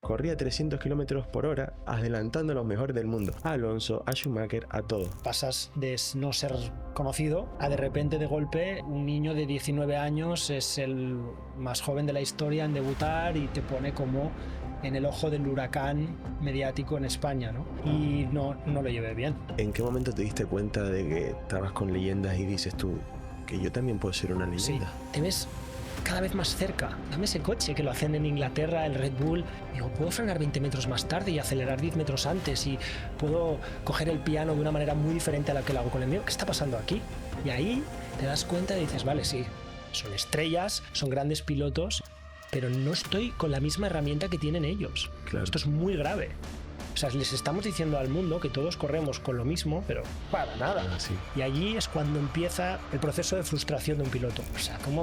corría 300 kilómetros por hora, adelantando a los mejores del mundo, a Alonso, a Schumacher, a todos. Pasas de no ser conocido a de repente, de golpe, un niño de 19 años es el más joven de la historia en debutar y te pone como en el ojo del huracán mediático en España, ¿no? Y no lo llevé bien. ¿En qué momento te diste cuenta de que estabas con leyendas y dices tú que yo también puedo ser una leyenda? Sí, te ves cada vez más cerca. Dame ese coche que lo hacen en Inglaterra, el Red Bull. Digo, puedo frenar 20 metros más tarde y acelerar 10 metros antes y puedo coger el piano de una manera muy diferente a la que lo hago con el mío. ¿Qué está pasando aquí? Y ahí te das cuenta y dices, vale, sí, son estrellas, son grandes pilotos, pero no estoy con la misma herramienta que tienen ellos. Claro. Esto es muy grave. O sea, les estamos diciendo al mundo que todos corremos con lo mismo, pero para nada. Sí. Y allí es cuando empieza el proceso de frustración de un piloto. O sea, ¿cómo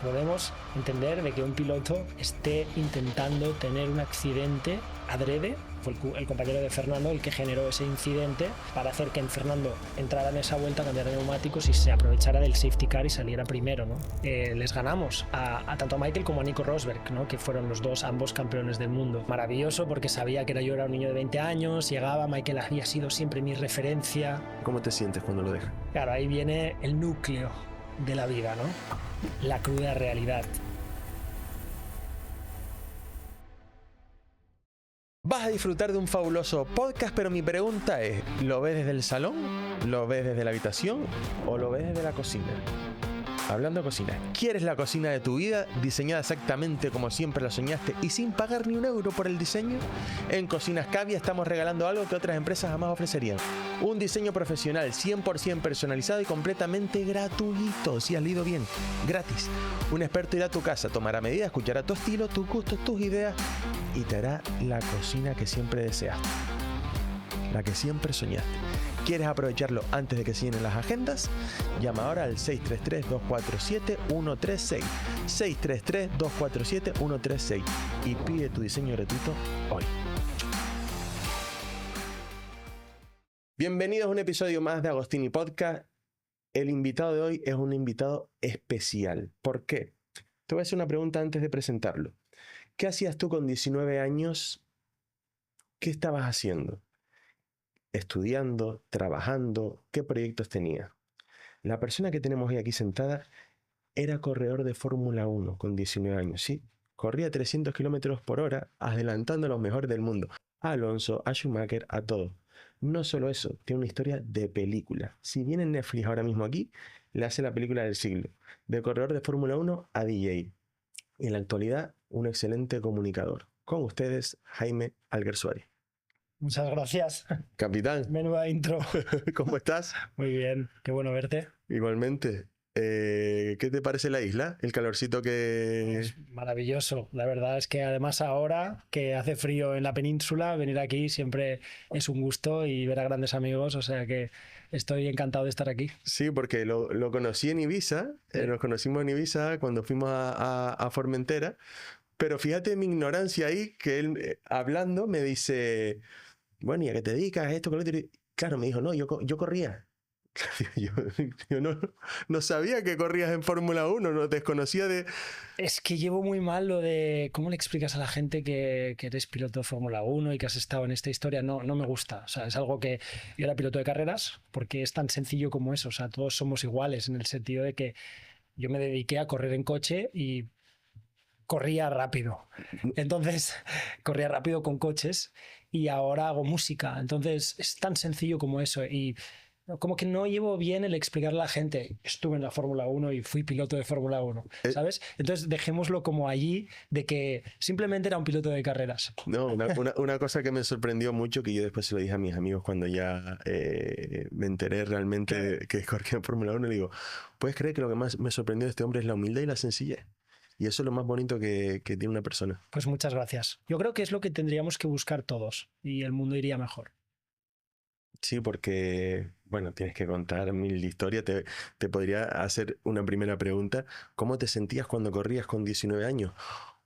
podemos entender de que un piloto esté intentando tener un accidente adrede? Fue el compañero de Fernando el que generó ese incidente para hacer que Fernando entrara en esa vuelta, cambiara neumáticos y se aprovechara del safety car y saliera primero, ¿no? Les ganamos a tanto a Michael como a Nico Rosberg, ¿no? Que fueron los dos, ambos campeones del mundo. Maravilloso, porque sabía que yo era un niño de 20 años, llegaba, Michael había sido siempre mi referencia. ¿Cómo te sientes cuando lo dejas? Claro, ahí viene el núcleo de la vida, ¿no? La cruda realidad. Vas a disfrutar de un fabuloso podcast, pero mi pregunta es, ¿lo ves desde el salón? ¿Lo ves desde la habitación? ¿O lo ves desde la cocina? Hablando de cocina, ¿quieres la cocina de tu vida diseñada exactamente como siempre la soñaste y sin pagar ni un euro por el diseño? En Cocinas Cavia estamos regalando algo que otras empresas jamás ofrecerían. Un diseño profesional 100% personalizado y completamente gratuito. Si has leído bien, gratis. Un experto irá a tu casa, tomará medidas, escuchará tu estilo, tus gustos, tus ideas y te hará la cocina que siempre deseaste, la que siempre soñaste. ¿Quieres aprovecharlo antes de que se llenen las agendas? Llama ahora al 633-247-136. 633-247-136 y pide tu diseño gratuito hoy. Bienvenidos a un episodio más de Agostini Podcast. El invitado de hoy es un invitado especial. ¿Por qué? Te voy a hacer una pregunta antes de presentarlo. ¿Qué hacías tú con 19 años? ¿Qué estabas haciendo? ¿Estudiando? ¿Trabajando? ¿Qué proyectos tenías? La persona que tenemos hoy aquí sentada era corredor de Fórmula 1 con 19 años, ¿sí? Corría 300 kilómetros por hora, adelantando a los mejores del mundo. A Alonso, a Schumacher, a todos. No solo eso, tiene una historia de película. Si viene Netflix ahora mismo aquí, le hace la película del siglo. De corredor de Fórmula 1 a DJ. Y en la actualidad, un excelente comunicador. Con ustedes, Jaime Alguersuari. Muchas gracias. Capitán, Menuda intro. ¿cómo estás? Muy bien, qué bueno verte. Igualmente. ¿Qué te parece la isla? El calorcito que... Es maravilloso. La verdad es que además ahora que hace frío en la península, venir aquí siempre es un gusto y ver a grandes amigos, o sea que estoy encantado de estar aquí. Sí, porque lo conocí en Ibiza, nos conocimos en Ibiza cuando fuimos a Formentera, pero fíjate mi ignorancia ahí, que él hablando me dice, bueno, ¿y a qué te dedicas? Esto, que lo otro. Y claro, me dijo, no, yo corría. Yo no sabía que corrías en Fórmula 1, no desconocía de... Es que llevo muy mal lo de cómo le explicas a la gente que eres piloto de Fórmula 1 y que has estado en esta historia. No me gusta. O sea, es algo que yo era piloto de carreras porque es tan sencillo como eso. O sea, todos somos iguales en el sentido de que yo me dediqué a correr en coche y corría rápido. Entonces, corría rápido con coches y ahora hago música. Entonces, es tan sencillo como eso. Y como que no llevo bien el explicarle a la gente, estuve en la Fórmula 1 y fui piloto de Fórmula 1, ¿sabes? Entonces dejémoslo como allí de que simplemente era un piloto de carreras. No, una cosa que me sorprendió mucho, que yo después se lo dije a mis amigos cuando ya me enteré realmente que corría en Fórmula 1, le digo, ¿puedes creer que lo que más me sorprendió de este hombre es la humildad y la sencillez? Y eso es lo más bonito que tiene una persona. Pues muchas gracias. Yo creo que es lo que tendríamos que buscar todos y el mundo iría mejor. Sí, porque, bueno, tienes que contar mil historias. Te podría hacer una primera pregunta. ¿Cómo te sentías cuando corrías con 19 años?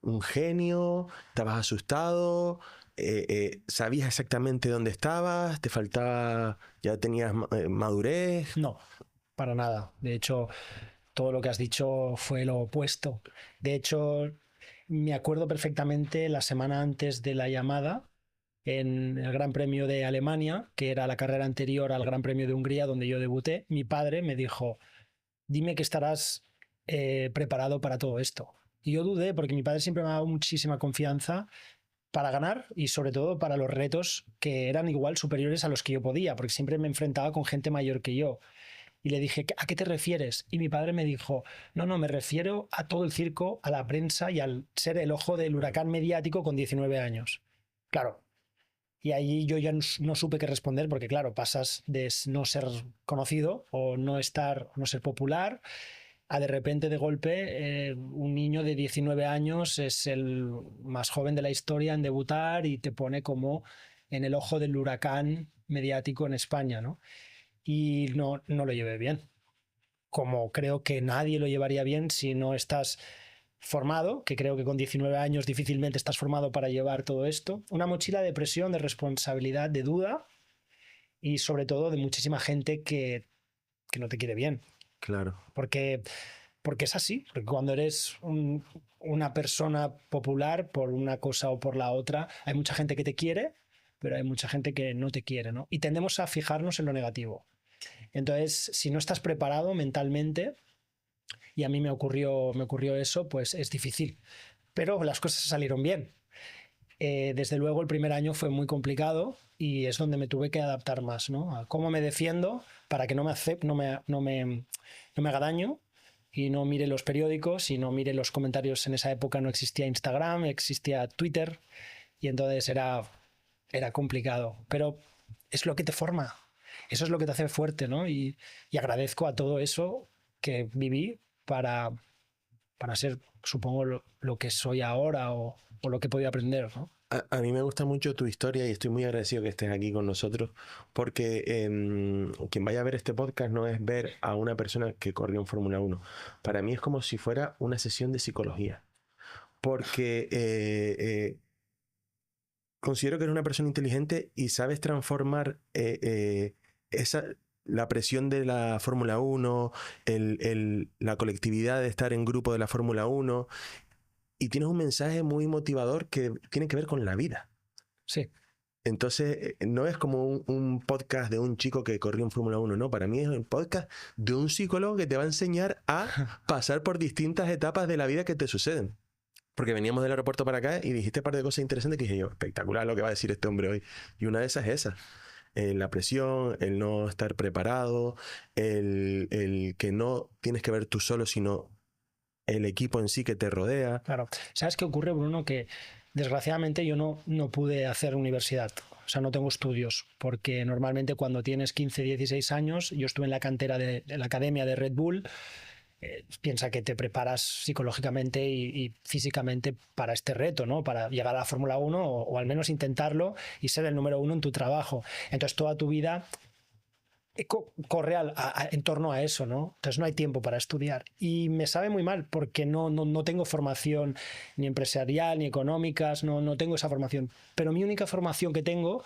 ¿Un genio? ¿Estabas asustado? ¿Sabías exactamente dónde estabas? ¿Te faltaba, ya tenías madurez? No, para nada. De hecho, todo lo que has dicho fue lo opuesto. De hecho, Me acuerdo perfectamente la semana antes de la llamada en el Gran Premio de Alemania, que era la carrera anterior al Gran Premio de Hungría, donde yo debuté. Mi padre me dijo, dime que estarás preparado para todo esto. Y yo dudé porque mi padre siempre me ha dado muchísima confianza para ganar y sobre todo para los retos que eran igual superiores a los que yo podía, porque siempre me enfrentaba con gente mayor que yo. Y le dije, ¿a qué te refieres? Y mi padre me dijo, no, no, me refiero a todo el circo, a la prensa y al ser el ojo del huracán mediático con 19 años. Claro. Y ahí yo ya no supe qué responder porque, claro, pasas de no ser conocido o no estar, no ser popular a de repente, de golpe, un niño de 19 años es el más joven de la historia en debutar y te pone como en el ojo del huracán mediático en España, ¿no? Y no lo llevé bien. Como creo que nadie lo llevaría bien si no estás formado, que creo que con 19 años difícilmente estás formado para llevar todo esto. Una mochila de presión, de responsabilidad, de duda y sobre todo de muchísima gente que no te quiere bien. Claro. Porque es así, porque cuando eres una persona popular por una cosa o por la otra, hay mucha gente que te quiere, pero hay mucha gente que no te quiere, ¿no? Y tendemos a fijarnos en lo negativo. Entonces, si no estás preparado mentalmente, y a mí me ocurrió eso, pues es difícil. Pero las cosas salieron bien. Desde luego el primer año fue muy complicado y es donde me tuve que adaptar más, ¿no? A cómo me defiendo para que no me haga daño y no mire los periódicos y no mire los comentarios. En esa época no existía Instagram, existía Twitter y entonces era complicado. Pero es lo que te forma, eso es lo que te hace fuerte, ¿no? Y agradezco a todo eso que viví para ser, supongo, lo que soy ahora o lo que he podido aprender, ¿no? A mí me gusta mucho tu historia y estoy muy agradecido que estés aquí con nosotros porque quien vaya a ver este podcast no es ver a una persona que corrió en Fórmula 1. Para mí es como si fuera una sesión de psicología. Porque considero que eres una persona inteligente y sabes transformar la presión de la Fórmula 1, la colectividad de estar en grupo de la Fórmula 1 y tienes un mensaje muy motivador que tiene que ver con la vida. Sí. Entonces, no es como un podcast de un chico que corrió en Fórmula 1, no. Para mí es un podcast de un psicólogo que te va a enseñar a pasar por distintas etapas de la vida que te suceden. Porque veníamos del aeropuerto para acá y dijiste un par de cosas interesantes que dije yo, espectacular lo que va a decir este hombre hoy. Y una de esas es esa. La presión, el no estar preparado, el que no tienes que ver tú solo, sino el equipo en sí que te rodea. Claro. ¿Sabes qué ocurre, Bruno? Que desgraciadamente yo no pude hacer universidad. O sea, no tengo estudios, porque normalmente cuando tienes 15, 16 años, yo estuve en la cantera de la academia de Red Bull, piensa que te preparas psicológicamente y físicamente para este reto, ¿no? Para llegar a la Fórmula 1 o al menos intentarlo y ser el número uno en tu trabajo. Entonces toda tu vida corre en torno a eso, ¿no? Entonces no hay tiempo para estudiar. Y me sabe muy mal porque no tengo formación ni empresarial ni económicas, no tengo esa formación. Pero mi única formación que tengo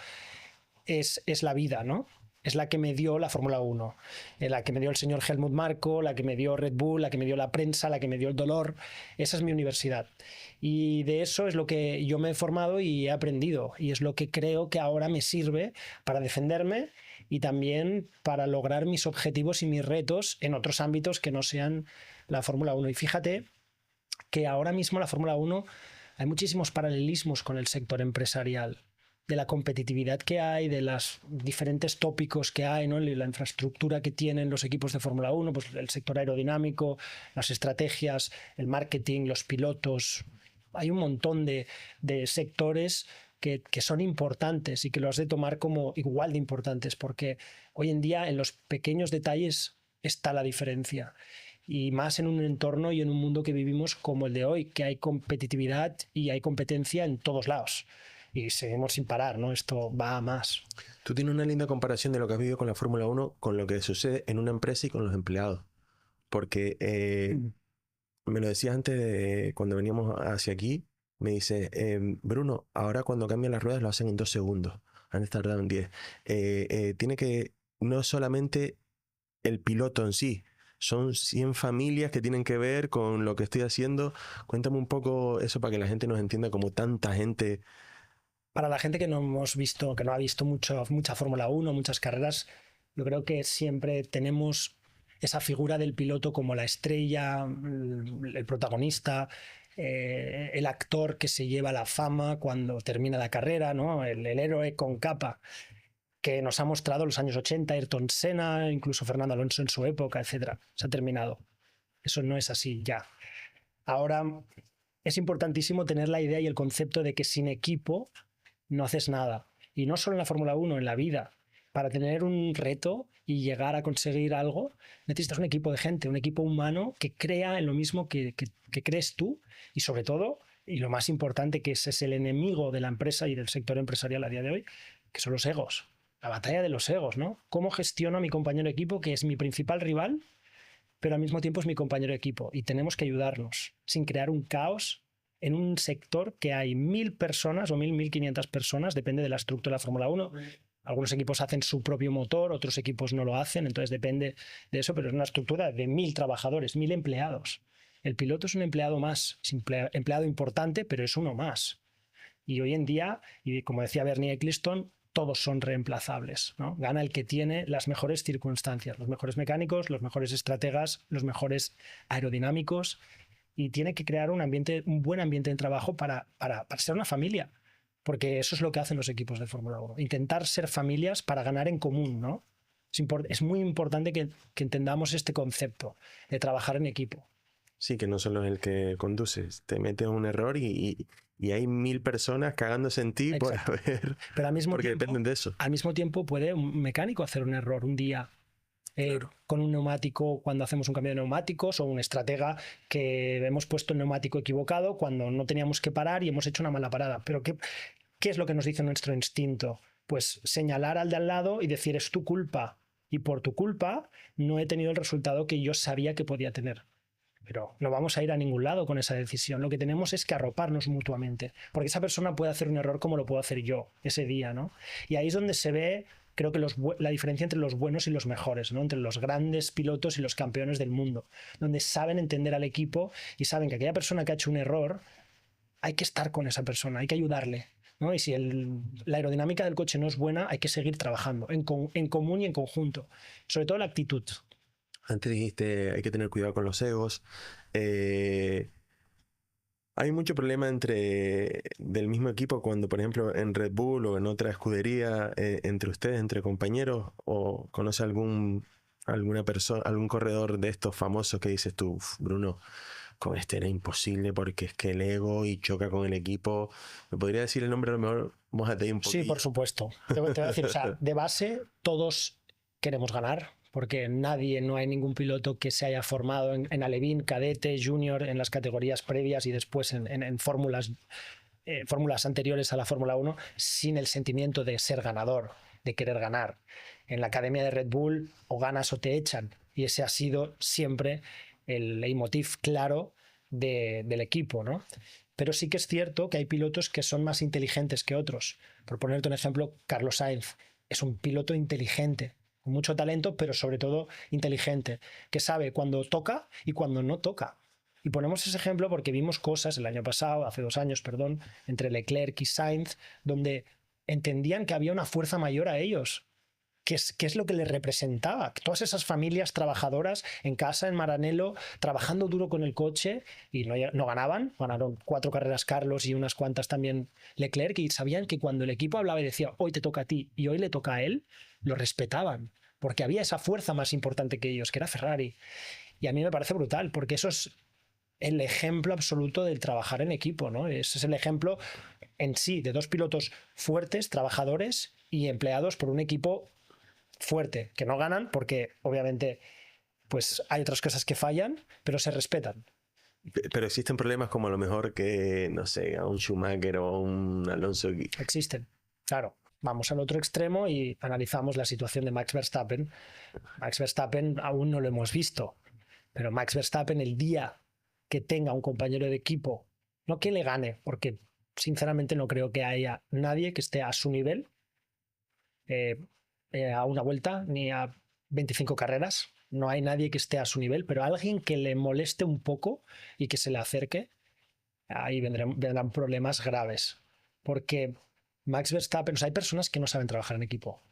es la vida, ¿no? Es la que me dio la Fórmula 1, la que me dio el señor Helmut Marko, la que me dio Red Bull, la que me dio la prensa, la que me dio el dolor. Esa es mi universidad. Y de eso es lo que yo me he formado y he aprendido. Y es lo que creo que ahora me sirve para defenderme y también para lograr mis objetivos y mis retos en otros ámbitos que no sean la Fórmula 1. Y fíjate que ahora mismo la Fórmula 1 hay muchísimos paralelismos con el sector empresarial, de la competitividad que hay, de los diferentes tópicos que hay, ¿no? La infraestructura que tienen los equipos de Fórmula 1, pues el sector aerodinámico, las estrategias, el marketing, los pilotos. Hay un montón de sectores que son importantes y que lo has de tomar como igual de importantes, porque hoy en día en los pequeños detalles está la diferencia. Y más en un entorno y en un mundo que vivimos como el de hoy, que hay competitividad y hay competencia en todos lados. Y seguimos sin parar, ¿no? Esto va a más. Tú tienes una linda comparación de lo que has vivido con la Fórmula 1 con lo que sucede en una empresa y con los empleados. Porque me lo decías antes de cuando veníamos hacia aquí, me dice, Bruno, ahora cuando cambian las ruedas lo hacen en 2 segundos. Antes tardaban 10. Tiene que, no solamente el piloto en sí, son 100 familias que tienen que ver con lo que estoy haciendo. Cuéntame un poco eso para que la gente nos entienda como tanta gente. Para la gente que no hemos visto, que no ha visto mucha Fórmula 1, muchas carreras, yo creo que siempre tenemos esa figura del piloto como la estrella, el protagonista, el actor que se lleva la fama cuando termina la carrera, ¿no? El héroe con capa que nos ha mostrado los años 80, Ayrton Senna, incluso Fernando Alonso en su época, etcétera. Se ha terminado. Eso no es así ya. Ahora es importantísimo tener la idea y el concepto de que sin equipo no haces nada. Y no solo en la Fórmula 1, en la vida. Para tener un reto y llegar a conseguir algo, necesitas un equipo de gente, un equipo humano que crea en lo mismo que crees tú y sobre todo, y lo más importante, que ese es el enemigo de la empresa y del sector empresarial a día de hoy, que son los egos. La batalla de los egos, ¿no? ¿Cómo gestiono a mi compañero de equipo, que es mi principal rival, pero al mismo tiempo es mi compañero de equipo? Y tenemos que ayudarnos sin crear un caos en un sector que hay 1.000 personas o 1.500 personas, depende de la estructura de la Fórmula 1. Algunos equipos hacen su propio motor, otros equipos no lo hacen, entonces depende de eso, pero es una estructura de 1.000 trabajadores, 1.000 empleados. El piloto es un empleado más, es empleado importante, pero es uno más. Y hoy en día, y como decía Bernie Ecclestone, todos son reemplazables, ¿no? Gana el que tiene las mejores circunstancias, los mejores mecánicos, los mejores estrategas, los mejores aerodinámicos, y tiene que crear un buen ambiente de trabajo para ser una familia, porque eso es lo que hacen los equipos de Fórmula 1, intentar ser familias para ganar en común, ¿no? Es muy importante que entendamos este concepto de trabajar en equipo. Sí, que no solo es el que conduce, te metes un error y hay 1000 personas cagándose en ti por Exacto. haber, Pero al mismo porque tiempo, dependen de eso. al mismo tiempo puede un mecánico hacer un error un día con un neumático cuando hacemos un cambio de neumáticos, o un estratega que hemos puesto el neumático equivocado cuando no teníamos que parar y hemos hecho una mala parada. Pero ¿qué es lo que nos dice nuestro instinto? Pues señalar al de al lado y decir, es tu culpa, y por tu culpa no he tenido el resultado que yo sabía que podía tener. Pero no vamos a ir a ningún lado con esa decisión. Lo que tenemos es que arroparnos mutuamente, porque esa persona puede hacer un error como lo puedo hacer yo ese día, ¿no? Y ahí es donde se ve, creo que la diferencia entre los buenos y los mejores, ¿no? Entre los grandes pilotos y los campeones del mundo, donde saben entender al equipo y saben que aquella persona que ha hecho un error, hay que estar con esa persona, hay que ayudarle, ¿no? Y si la aerodinámica del coche no es buena, hay que seguir trabajando en común y en conjunto. Sobre todo la actitud. Antes dijiste, hay que tener cuidado con los egos. Hay mucho problema del mismo equipo cuando, por ejemplo, en Red Bull o en otra escudería, entre ustedes, entre compañeros, o conoce alguna persona, algún corredor de estos famosos que dices tú, Bruno, con este era imposible porque es que el ego y choca con el equipo. ¿Me podría decir el nombre? A lo mejor mójate ahí un poquito. Sí, por supuesto. Te voy a decir, o sea, de base todos queremos ganar, porque no hay ningún piloto que se haya formado en alevín, cadete, junior, en las categorías previas y después en fórmulas anteriores a la Fórmula 1 sin el sentimiento de ser ganador, de querer ganar. En la academia de Red Bull o ganas o te echan, y ese ha sido siempre el leitmotiv claro del equipo, ¿no? Pero sí que es cierto que hay pilotos que son más inteligentes que otros. Por ponerte un ejemplo, Carlos Sainz es un piloto inteligente, con mucho talento, pero sobre todo inteligente, que sabe cuándo toca y cuándo no toca. Y ponemos ese ejemplo porque vimos cosas el año pasado, hace 2 años, perdón, entre Leclerc y Sainz, donde entendían que había una fuerza mayor a ellos. ¿Qué es lo que les representaba? Todas esas familias trabajadoras en casa, en Maranello, trabajando duro con el coche, y no ganaban. Ganaron 4 carreras Carlos y unas cuantas también Leclerc, y sabían que cuando el equipo hablaba y decía, hoy te toca a ti y hoy le toca a él, lo respetaban, porque había esa fuerza más importante que ellos, que era Ferrari. Y a mí me parece brutal, porque eso es el ejemplo absoluto del trabajar en equipo, ¿no? Ese es el ejemplo en sí de 2 pilotos fuertes, trabajadores y empleados por un equipo fuerte, que no ganan porque obviamente pues hay otras cosas que fallan, pero se respetan. Pero existen problemas como a lo mejor que, no sé, a un Schumacher o a un Alonso. Existen, claro. Vamos al otro extremo y analizamos la situación de Max Verstappen. Max Verstappen aún no lo hemos visto, pero Max Verstappen, el día que tenga un compañero de equipo, no que le gane, porque sinceramente no creo que haya nadie que esté a su nivel a una vuelta ni a 25 carreras. no hay nadie que esté a su nivel, pero alguien que le moleste un poco y que se le acerque, ahí vendrán problemas graves. Porque Max Verstappen, o sea, hay personas que no saben trabajar en equipo,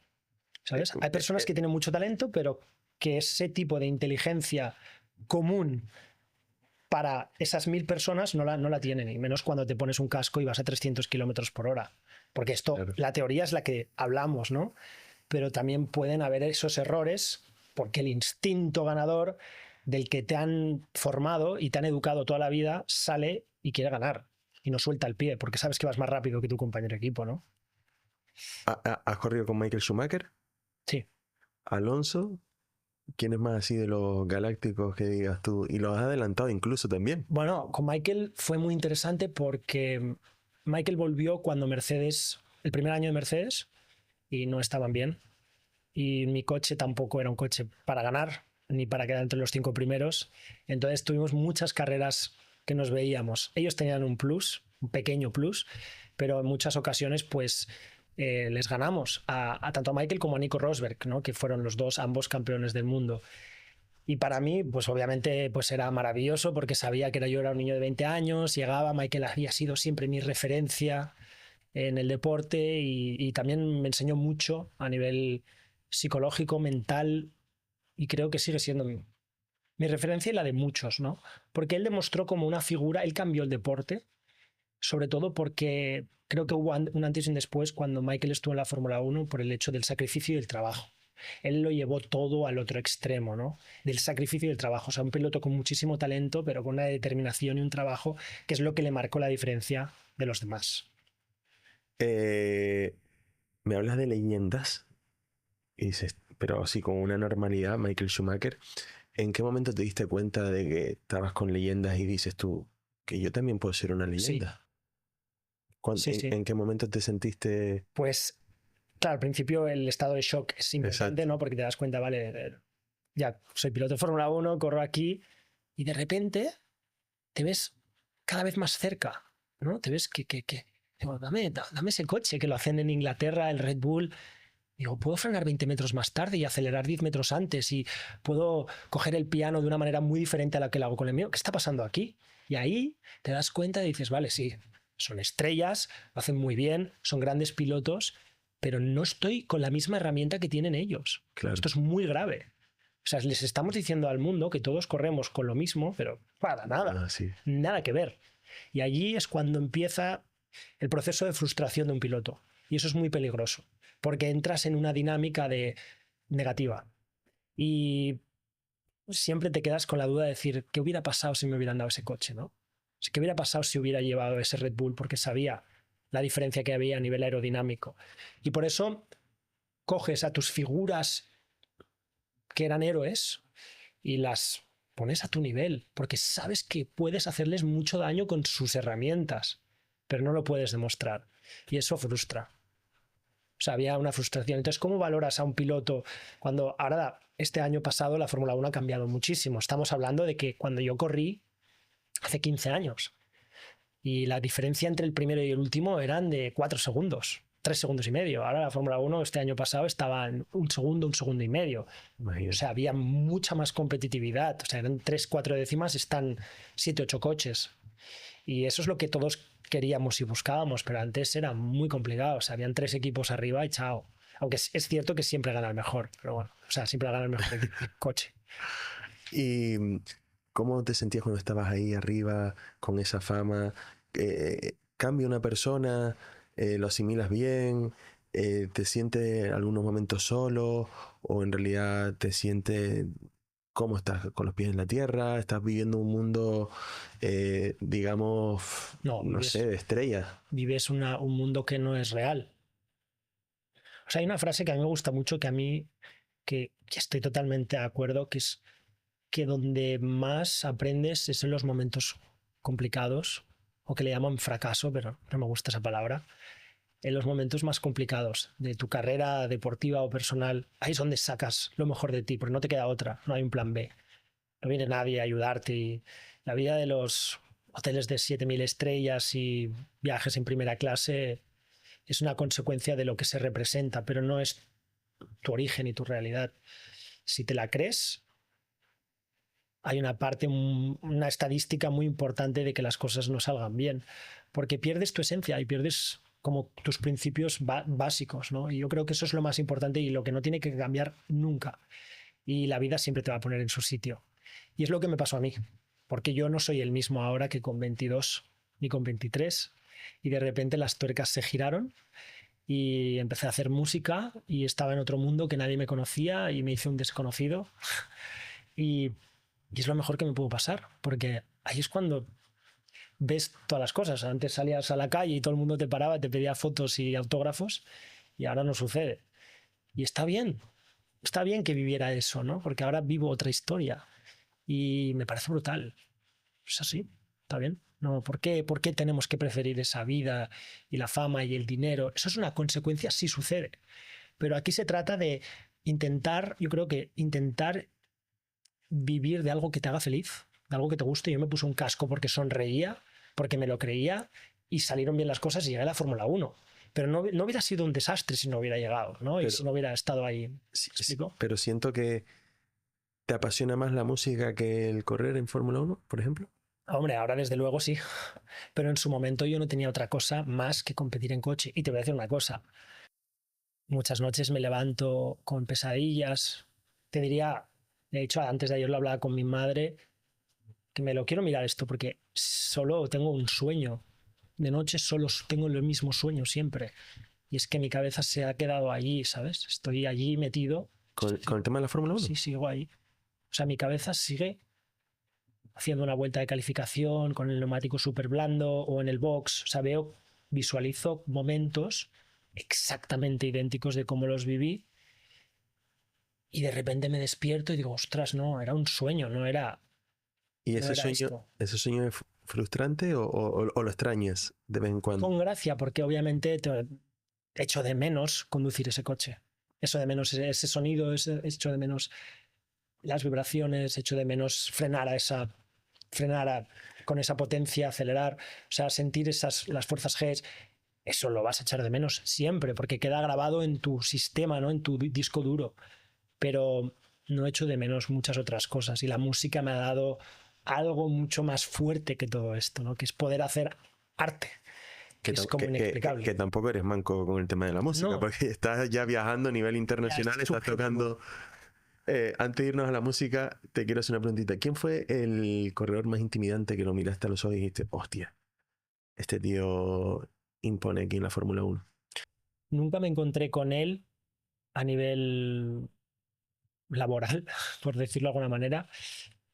¿sabes? Hay personas que tienen mucho talento, pero que ese tipo de inteligencia común para esas 1000 personas no la tienen, y menos cuando te pones un casco y vas a 300 kilómetros por hora. Porque esto, Claro. la teoría es la que hablamos, ¿no? Pero también pueden haber esos errores porque el instinto ganador del que te han formado y te han educado toda la vida sale y quiere ganar y no suelta el pie porque sabes que vas más rápido que tu compañero de equipo, ¿no? ¿Has corrido con Michael Schumacher? Sí. Alonso. ¿Quién es más así de los galácticos que digas tú? Y los has adelantado incluso también. Bueno, con Michael fue muy interesante porque Michael volvió cuando Mercedes, el primer año de Mercedes, y no estaban bien. Y mi coche tampoco era un coche para ganar, ni para quedar entre los 5 primeros. Entonces tuvimos muchas carreras que nos veíamos. Ellos tenían un plus, un pequeño plus, pero en muchas ocasiones pues les ganamos a tanto a Michael como a Nico Rosberg, ¿no? Que fueron los dos, ambos campeones del mundo. Y para mí, pues obviamente pues era maravilloso porque sabía que yo era un niño de 20 años, llegaba, Michael había sido siempre mi referencia en el deporte y también me enseñó mucho a nivel psicológico, mental, y creo que sigue siendo mi referencia y la de muchos, ¿no? Porque él demostró como una figura, él cambió el deporte, sobre todo porque creo que hubo un antes y un después cuando Michael estuvo en la Fórmula 1 por el hecho del sacrificio y el trabajo. Él lo llevó todo al otro extremo, ¿no? Del sacrificio y el trabajo. O sea, un piloto con muchísimo talento, pero con una determinación y un trabajo que es lo que le marcó la diferencia de los demás. Me hablas de leyendas y dices, pero así con una normalidad, Michael Schumacher. ¿En qué momento te diste cuenta de que estabas con leyendas y dices tú que yo también puedo ser una leyenda? Sí. ¿En qué momento te sentiste? Pues, claro, al principio el estado de shock es importante, Exacto. ¿no? Porque te das cuenta, vale, ya soy piloto de Fórmula 1, corro aquí, y de repente te ves cada vez más cerca, ¿no? Te ves que digo, dame ese coche, que lo hacen en Inglaterra, el Red Bull. Digo, puedo frenar 20 metros más tarde y acelerar 10 metros antes y puedo coger el piano de una manera muy diferente a la que lo hago con el mío. ¿Qué está pasando aquí? Y ahí te das cuenta y dices, vale, sí, son estrellas, lo hacen muy bien, son grandes pilotos, pero no estoy con la misma herramienta que tienen ellos. Claro. Esto es muy grave. O sea, les estamos diciendo al mundo que todos corremos con lo mismo, pero para nada, Sí. nada que ver. Y allí es cuando empieza el proceso de frustración de un piloto. Y eso es muy peligroso, porque entras en una dinámica de negativa. Y siempre te quedas con la duda de decir, ¿qué hubiera pasado si me hubieran dado ese coche, ¿no? ¿Qué hubiera pasado si hubiera llevado ese Red Bull? Porque sabía la diferencia que había a nivel aerodinámico. Y por eso coges a tus figuras que eran héroes y las pones a tu nivel, porque sabes que puedes hacerles mucho daño con sus herramientas, pero no lo puedes demostrar. Y eso frustra. O sea, había una frustración. Entonces, ¿cómo valoras a un piloto cuando ahora, este año pasado, la Fórmula 1 ha cambiado muchísimo? Estamos hablando de que cuando yo corrí, hace 15 años, y la diferencia entre el primero y el último eran de 4 segundos, 3 segundos y medio. Ahora la Fórmula 1 este año pasado estaba en un segundo y medio. Imagínate. O sea, había mucha más competitividad. O sea, eran 3, 4 décimas, están 7, 8 coches. Y eso es lo que todos queríamos y buscábamos, pero antes era muy complicado. O sea, habían 3 equipos arriba y chao. Aunque es cierto que siempre gana el mejor, pero bueno, o sea, siempre gana el mejor coche. ¿Y cómo te sentías cuando estabas ahí arriba con esa fama? ¿Cambia una persona? ¿Lo asimilas bien? ¿Te sientes algunos momentos solo? ¿O en realidad te sientes cómo estás con los pies en la tierra? ¿Estás viviendo un mundo, digamos, no sé, de estrellas? Vives un mundo que no es real. O sea, hay una frase que a mí me gusta mucho, que estoy totalmente de acuerdo, que es que donde más aprendes es en los momentos complicados, o que le llaman fracaso, pero no me gusta esa palabra. En los momentos más complicados de tu carrera deportiva o personal, ahí es donde sacas lo mejor de ti, porque no te queda otra, no hay un plan B. No viene nadie a ayudarte. Y la vida de los hoteles de 7.000 estrellas y viajes en primera clase es una consecuencia de lo que se representa, pero no es tu origen y tu realidad. Si te la crees, hay una parte, una estadística muy importante de que las cosas no salgan bien, porque pierdes tu esencia y pierdes como tus principios básicos, ¿no? Y yo creo que eso es lo más importante y lo que no tiene que cambiar nunca. Y la vida siempre te va a poner en su sitio. Y es lo que me pasó a mí, porque yo no soy el mismo ahora que con 22 ni con 23, y de repente las tuercas se giraron y empecé a hacer música y estaba en otro mundo que nadie me conocía y me hice un desconocido. Y es lo mejor que me pudo pasar, porque ahí es cuando ves todas las cosas. Antes salías a la calle y todo el mundo te paraba, te pedía fotos y autógrafos, y ahora no sucede. Y está bien que viviera eso, ¿no? Porque ahora vivo otra historia y me parece brutal. Es así, está bien. No, ¿por qué tenemos que preferir esa vida y la fama y el dinero? Eso es una consecuencia si sucede. Pero aquí se trata de intentar, yo creo que intentar vivir de algo que te haga feliz, de algo que te guste. Yo me puse un casco porque sonreía, porque me lo creía y salieron bien las cosas y llegué a la Fórmula 1. Pero no hubiera sido un desastre si no hubiera llegado, ¿no? Y si no hubiera estado ahí. Sí, pero siento que te apasiona más la música que el correr en Fórmula 1, por ejemplo. Hombre, ahora desde luego sí, pero en su momento yo no tenía otra cosa más que competir en coche. Y te voy a decir una cosa, muchas noches me levanto con pesadillas. Te diría, de hecho, antes de ayer lo hablaba con mi madre, que me lo quiero mirar esto porque solo tengo un sueño. De noche solo tengo el mismo sueño siempre. Y es que mi cabeza se ha quedado allí, ¿sabes? Estoy allí metido. ¿Con el tema de la Fórmula 1? Sí, sigo ahí. O sea, mi cabeza sigue haciendo una vuelta de calificación con el neumático súper blando o en el box. O sea, visualizo momentos exactamente idénticos de cómo los viví y de repente me despierto y digo, ostras, no, era un sueño, no era, ¿Y no ese era esto. sueño es frustrante o lo extrañas de vez en cuando? Con gracia, porque obviamente echo de menos conducir ese coche. Eso de menos ese sonido, echo de menos las vibraciones, echo de menos frenar con esa potencia, acelerar, o sea, sentir las fuerzas G, eso lo vas a echar de menos siempre, porque queda grabado en tu sistema, ¿no? En tu disco duro. Pero no echo de menos muchas otras cosas. Y la música me ha dado algo mucho más fuerte que todo esto, ¿no? Que es poder hacer arte. Que es como inexplicable. Que tampoco eres manco con el tema de la música, No. porque estás ya viajando a nivel internacional, estás tocando. Antes de irnos a la música, te quiero hacer una preguntita. ¿Quién fue el corredor más intimidante que lo miraste a los ojos y dijiste, hostia, este tío impone aquí en la Fórmula 1? Nunca me encontré con él a nivel laboral, por decirlo de alguna manera,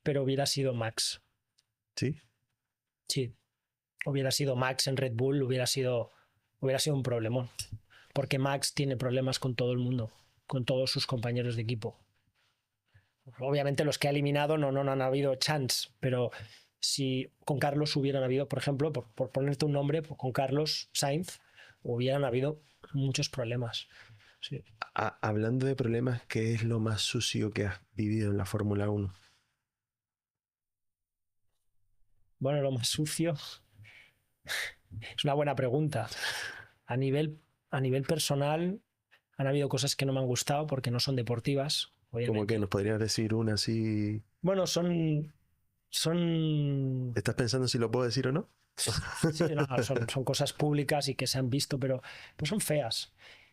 pero hubiera sido Max. ¿Sí? Sí, hubiera sido Max en Red Bull, hubiera sido un problemón. Porque Max tiene problemas con todo el mundo, con todos sus compañeros de equipo. Obviamente los que ha eliminado no han habido chance, pero si con Carlos hubieran habido, por ejemplo, por ponerte un nombre, con Carlos Sainz, hubieran habido muchos problemas. Sí. Hablando de problemas, ¿qué es lo más sucio que has vivido en la Fórmula 1? Bueno, lo más sucio es una buena pregunta. A nivel personal han habido cosas que no me han gustado porque no son deportivas. Obviamente. ¿Cómo que nos podrías decir una así? Bueno, son... ¿Estás pensando si lo puedo decir o no? Sí, no, son cosas públicas y que se han visto, pero son feas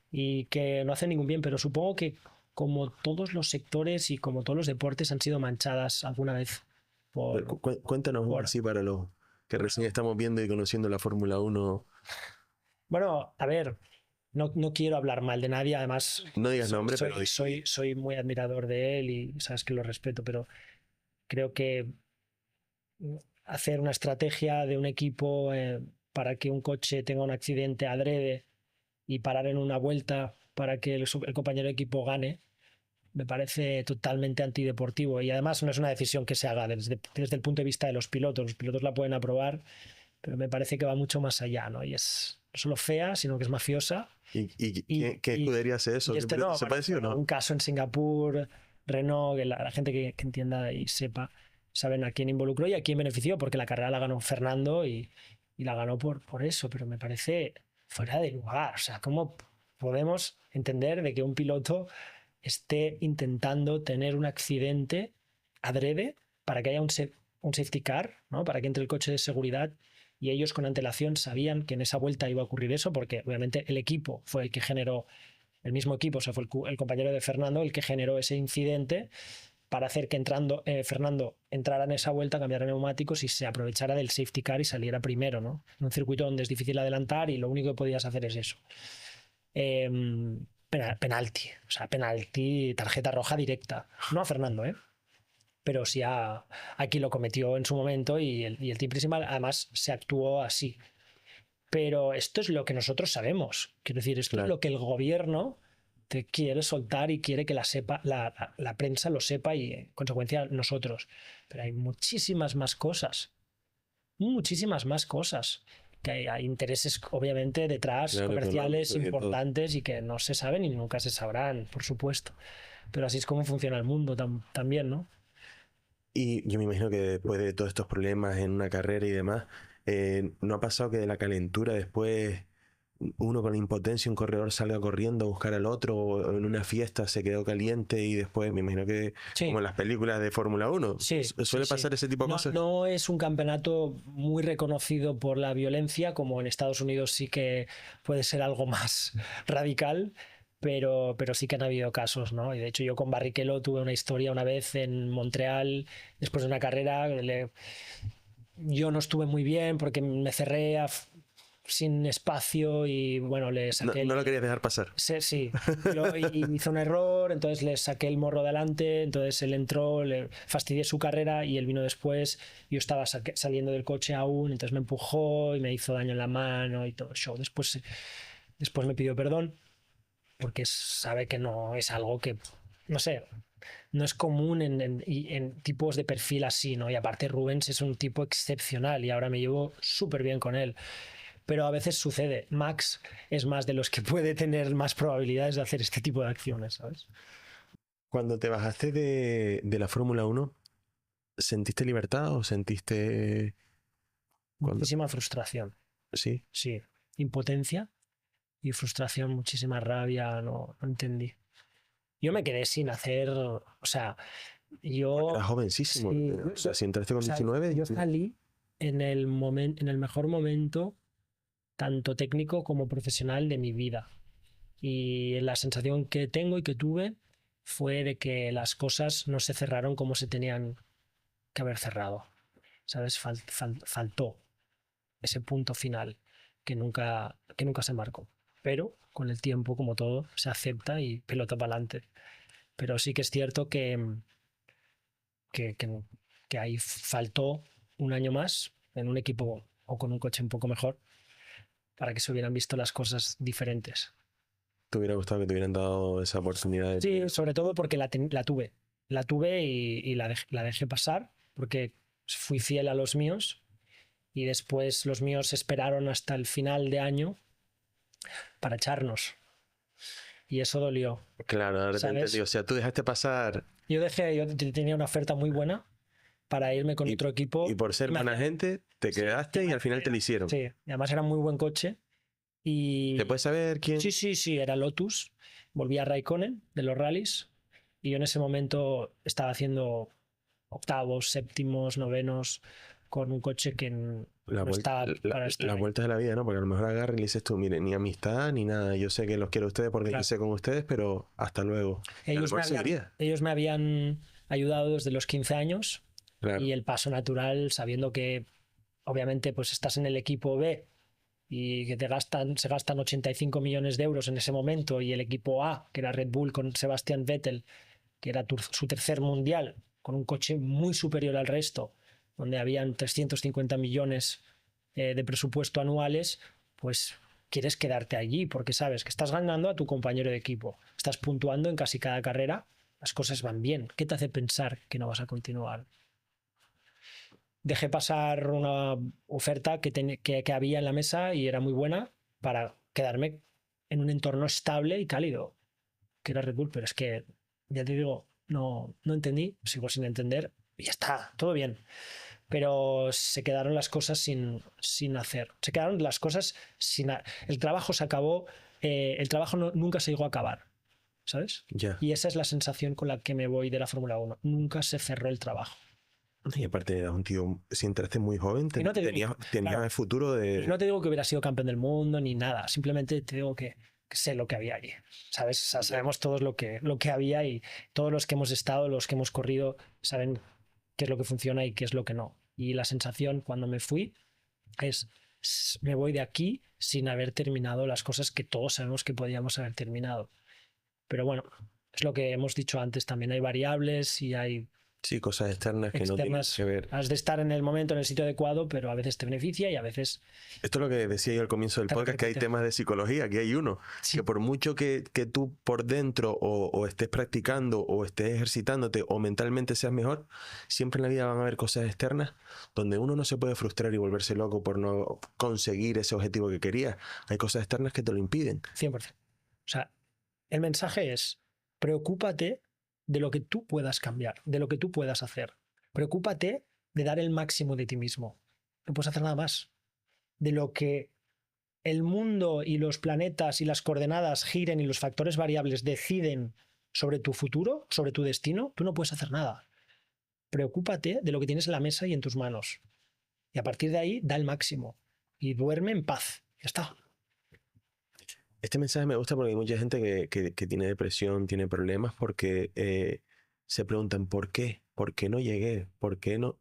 y que no hacen ningún bien. Pero supongo que como todos los sectores y como todos los deportes han sido manchadas alguna vez Cuéntanos una así para los que recién estamos viendo y conociendo la Fórmula 1. Bueno, a ver, no quiero hablar mal de nadie, además No digas nombre, pero soy muy admirador de él y sabes que lo respeto, pero creo que hacer una estrategia de un equipo para que un coche tenga un accidente adrede y parar en una vuelta para que el compañero de equipo gane, me parece totalmente antideportivo. Y además no es una decisión que se haga desde el punto de vista de los pilotos. Los pilotos la pueden aprobar, pero me parece que va mucho más allá, ¿no? Y es no solo fea, sino que es mafiosa. ¿Qué escudería hace eso? Y ¿Se puede decir o no? Un caso en Singapur, Renault, que la gente que entienda y sepa, saben a quién involucró y a quién benefició, porque la carrera la ganó Fernando y la ganó por eso, pero me parece fuera de lugar. O sea, ¿cómo podemos entender de que un piloto esté intentando tener un accidente adrede para que haya un safety car, ¿no? Para que entre el coche de seguridad, y ellos con antelación sabían que en esa vuelta iba a ocurrir eso, porque obviamente el equipo fue el que generó, el mismo equipo, o sea, fue el compañero de Fernando el que generó ese incidente para hacer que Fernando entrara en esa vuelta, cambiara neumáticos y se aprovechara del safety car y saliera primero, ¿no? En un circuito donde es difícil adelantar y lo único que podías hacer es eso. Penalti, o sea, penalti, tarjeta roja directa. No a Fernando, pero sí a quien lo cometió en su momento, y el team principal además se actuó así. Pero esto es lo que nosotros sabemos. Quiero decir, esto es lo que el gobierno te quiere soltar y quiere que la prensa lo sepa y, en consecuencia, nosotros. Pero hay muchísimas más cosas. Muchísimas más cosas. Que hay intereses, obviamente, detrás, comerciales importantes y que no se saben y nunca se sabrán, por supuesto. Pero así es como funciona el mundo también, ¿no? Y yo me imagino que después de todos estos problemas en una carrera y demás, ¿no ha pasado que de la calentura después uno con impotencia, un corredor salga corriendo a buscar al otro, o en una fiesta se quedó caliente y después, me imagino que como en las películas de Fórmula 1, suele pasar ese tipo de cosas? No es un campeonato muy reconocido por la violencia, como en Estados Unidos sí que puede ser algo más radical. Pero sí que han habido casos, ¿no? Y de hecho yo con Barrichello tuve una historia una vez en Montreal, después de una carrera. Yo no estuve muy bien porque me cerré sin espacio y bueno, le saqué... No lo querías dejar pasar. Sí. Y hizo un error, entonces le saqué el morro de adelante, entonces él entró, le fastidié su carrera y él vino después. Yo estaba saliendo del coche aún, entonces me empujó y me hizo daño en la mano y todo el show. Después me pidió perdón, porque sabe que no es algo que, no sé, no es común en tipos de perfil así, ¿no? Y aparte Rubens es un tipo excepcional y ahora me llevo súper bien con él. Pero a veces sucede. Max es más de los que puede tener más probabilidades de hacer este tipo de acciones, ¿sabes? Cuando te bajaste de la Fórmula 1, ¿sentiste libertad o sentiste...? Muchísima frustración. ¿Sí? Sí. Impotencia y frustración, muchísima rabia, no entendí. Yo me quedé sin hacer, o sea, yo... Era jovencísimo. Sí, O sea, si entraste con 19... Yo salí en el mejor momento, tanto técnico como profesional, de mi vida. Y la sensación que tengo y que tuve fue de que las cosas no se cerraron como se tenían que haber cerrado. ¿Sabes? Faltó ese punto final que nunca se marcó. Pero con el tiempo, como todo, se acepta y pelota para adelante. Pero sí que es cierto que ahí faltó un año más en un equipo o con un coche un poco mejor para que se hubieran visto las cosas diferentes. ¿Te hubiera gustado que te hubieran dado esa oportunidad? Sí, sobre todo porque la tuve. La tuve y la dejé pasar porque fui fiel a los míos y después los míos esperaron hasta el final de año para echarnos. Y eso dolió. Claro, ahora te entendí. O sea, tú dejaste pasar... Yo tenía una oferta muy buena para irme con otro equipo. Y por ser buena gente, te quedaste y al final te lo hicieron. Sí, y además era muy buen coche. Y... ¿Te puedes saber quién? Sí, era Lotus. Volví a Raikkonen de los rallies y yo en ese momento estaba haciendo octavos, séptimos, novenos con un coche que no estaba para estar las vueltas de la vida, ¿no? Porque a lo mejor agarras y le dices tú, mire, ni amistad ni nada, yo sé que los quiero a ustedes porque yo sé con ustedes, pero hasta luego. Ellos me habían ayudado desde los 15 años y el paso natural, sabiendo que obviamente pues estás en el equipo B y que se gastan 85 millones de euros en ese momento, y el equipo A, que era Red Bull con Sebastian Vettel, que era su tercer mundial, con un coche muy superior al resto, donde habían 350 millones de presupuesto anuales, pues quieres quedarte allí porque sabes que estás ganando a tu compañero de equipo, estás puntuando en casi cada carrera, las cosas van bien. ¿Qué te hace pensar que no vas a continuar? Dejé pasar una oferta que había en la mesa y era muy buena para quedarme en un entorno estable y cálido, que era Red Bull, pero es que, ya te digo, no entendí, sigo sin entender y ya está, todo bien. Pero se quedaron las cosas sin hacer. Se quedaron las cosas el trabajo se acabó, el trabajo nunca se llegó a acabar, ¿sabes? Yeah. Y esa es la sensación con la que me voy de la Fórmula 1. Nunca se cerró el trabajo. Y aparte eras un tío, si entraste muy joven, Y no te digo- tenías claro. el futuro de... Y no te digo que hubiera sido campeón del mundo ni nada, simplemente te digo que sé lo que había allí, ¿sabes? O sea, sabemos todos lo que había y todos los que hemos estado, los que hemos corrido, saben qué es lo que funciona y qué es lo que no. Y la sensación cuando me fui es, me voy de aquí sin haber terminado las cosas que todos sabemos que podíamos haber terminado. Pero bueno, es lo que hemos dicho antes, también hay variables y hay Sí, cosas externas que no tienen externas. que ver. Has de estar en el momento, en el sitio adecuado, pero a veces te beneficia y a veces Esto es lo que decía yo al comienzo del te podcast, que hay repercute. temas de psicología, aquí hay uno, Sí. que por mucho que tú por dentro o estés practicando o estés ejercitándote o mentalmente seas mejor, siempre en la vida van a haber cosas externas donde uno no se puede frustrar y volverse loco por no conseguir ese objetivo que quería. Hay cosas externas que te lo impiden. 100%. O sea, el mensaje es, preocúpate de lo que tú puedas cambiar, de lo que tú puedas hacer. Preocúpate de dar el máximo de ti mismo. No puedes hacer nada más. De lo que el mundo y los planetas y las coordenadas giren y los factores variables deciden sobre tu futuro, sobre tu destino, tú no puedes hacer nada. Preocúpate de lo que tienes en la mesa y en tus manos. Y a partir de ahí, da el máximo. Y duerme en paz. Ya está. Este mensaje me gusta porque hay mucha gente que tiene depresión, tiene problemas porque se preguntan ¿por qué? ¿Por qué no llegué? ¿Por qué no?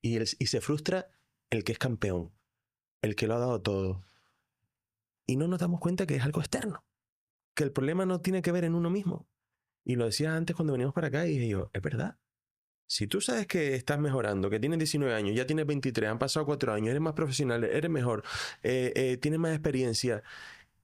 Y se frustra el que es campeón, el que lo ha dado todo. Y no nos damos cuenta que es algo externo, que el problema no tiene que ver en uno mismo. Y lo decía antes cuando veníamos para acá y dije yo, es verdad. Si tú sabes que estás mejorando, que tienes 19 años, ya tienes 23, han pasado 4 años, eres más profesional, eres mejor, tienes más experiencia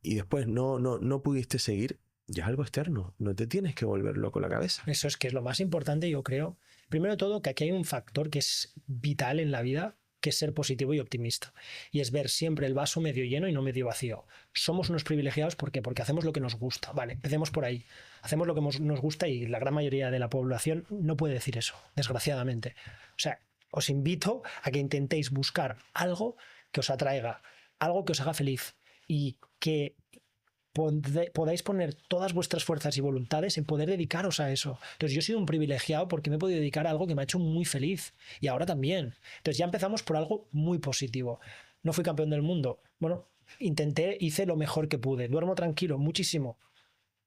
y después no pudiste seguir, ya es algo externo. No te tienes que volver loco la cabeza. Eso es que es lo más importante, yo creo. Primero de todo, que aquí hay un factor que es vital en la vida, que es ser positivo y optimista. Y es ver siempre el vaso medio lleno y no medio vacío. Somos unos privilegiados, ¿por qué? Porque hacemos lo que nos gusta. Vale, empecemos por ahí. Hacemos lo que nos gusta y la gran mayoría de la población no puede decir eso, desgraciadamente. O sea, os invito a que intentéis buscar algo que os atraiga, algo que os haga feliz y que podáis poner todas vuestras fuerzas y voluntades en poder dedicaros a eso. Entonces yo he sido un privilegiado porque me he podido dedicar a algo que me ha hecho muy feliz y ahora también. Entonces ya empezamos por algo muy positivo. No fui campeón del mundo. Bueno, intenté, hice lo mejor que pude. Duermo tranquilo, muchísimo.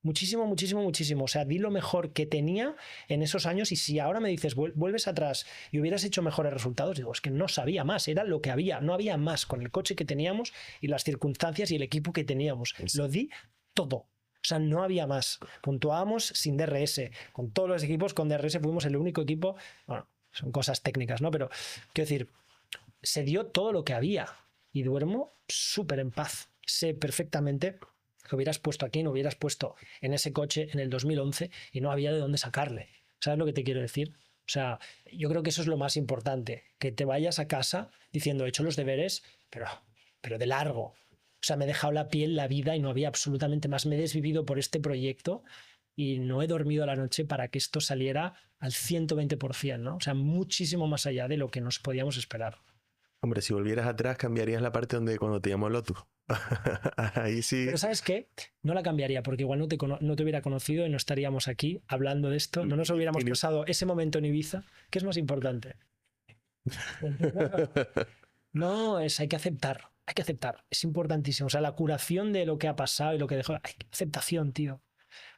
Muchísimo, muchísimo, muchísimo. O sea, di lo mejor que tenía en esos años y si ahora me dices, vuelves atrás y hubieras hecho mejores resultados, digo, es que no sabía más, era lo que había, no había más con el coche que teníamos y las circunstancias y el equipo que teníamos. Lo di todo. O sea, no había más. Puntuábamos sin DRS. Con todos los equipos con DRS fuimos el único equipo. Bueno, son cosas técnicas, ¿no? Pero quiero decir, se dio todo lo que había y duermo súper en paz. Sé perfectamente que hubieras puesto aquí, no hubieras puesto en ese coche en el 2011 y no había de dónde sacarle. ¿Sabes lo que te quiero decir? O sea, yo creo que eso es lo más importante, que te vayas a casa diciendo, he hecho los deberes, pero de largo. O sea, me he dejado la piel, la vida y no había absolutamente más. Me he desvivido por este proyecto y no he dormido la noche para que esto saliera al 120%, ¿no? O sea, muchísimo más allá de lo que nos podíamos esperar. Hombre, si volvieras atrás, cambiarías la parte donde cuando te llamó Lotus. Ahí sí. Pero ¿sabes qué? No la cambiaría porque igual no te hubiera conocido y no estaríamos aquí hablando de esto. No nos hubiéramos pasado ese momento en Ibiza. ¿Qué es más importante? No, hay que aceptar. Hay que aceptar. Es importantísimo. O sea, la curación de lo que ha pasado y lo que dejó. Hay aceptación, tío.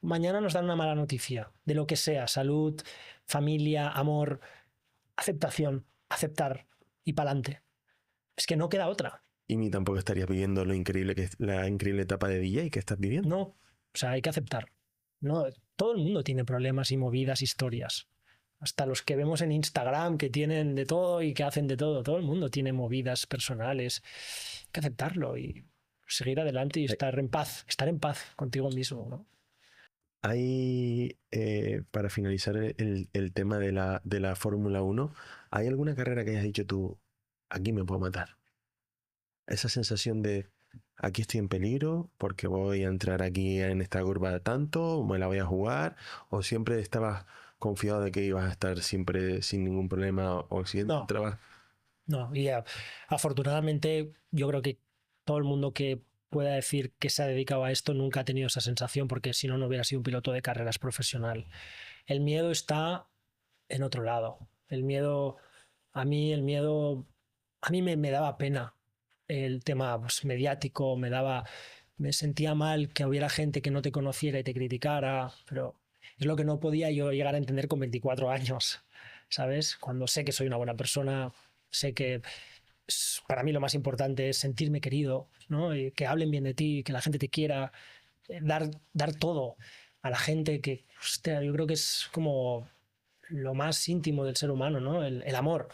Mañana nos dan una mala noticia de lo que sea. Salud, familia, amor. Aceptación. Aceptar. Y para adelante. Es que no queda otra. Y ni tampoco estarías viviendo lo increíble que es la increíble etapa de DJ que estás viviendo. No, o sea, hay que aceptar. No, todo el mundo tiene problemas y movidas, historias. Hasta los que vemos en Instagram que tienen de todo y que hacen de todo. Todo el mundo tiene movidas personales. Hay que aceptarlo y seguir adelante y estar en paz contigo mismo, ¿no? Hay, para finalizar el tema de la Fórmula 1, ¿hay alguna carrera que hayas dicho tú, aquí me puedo matar? Esa sensación de, aquí estoy en peligro porque voy a entrar aquí en esta curva tanto, me la voy a jugar, o siempre estabas confiado de que ibas a estar siempre sin ningún problema, o si No. entrabas... No, y afortunadamente yo creo que todo el mundo que pueda decir que se ha dedicado a esto nunca ha tenido esa sensación porque si no, no hubiera sido un piloto de carreras profesional. El miedo está en otro lado. El miedo, el miedo, a mí me daba pena el tema pues, mediático, me sentía mal que hubiera gente que no te conociera y te criticara, pero es lo que no podía yo llegar a entender con 24 años, ¿sabes? Cuando sé que soy una buena persona, sé que para mí lo más importante es sentirme querido, ¿no? Y que hablen bien de ti, que la gente te quiera, dar todo a la gente que, hostia, yo creo que es como lo más íntimo del ser humano, ¿no? El amor.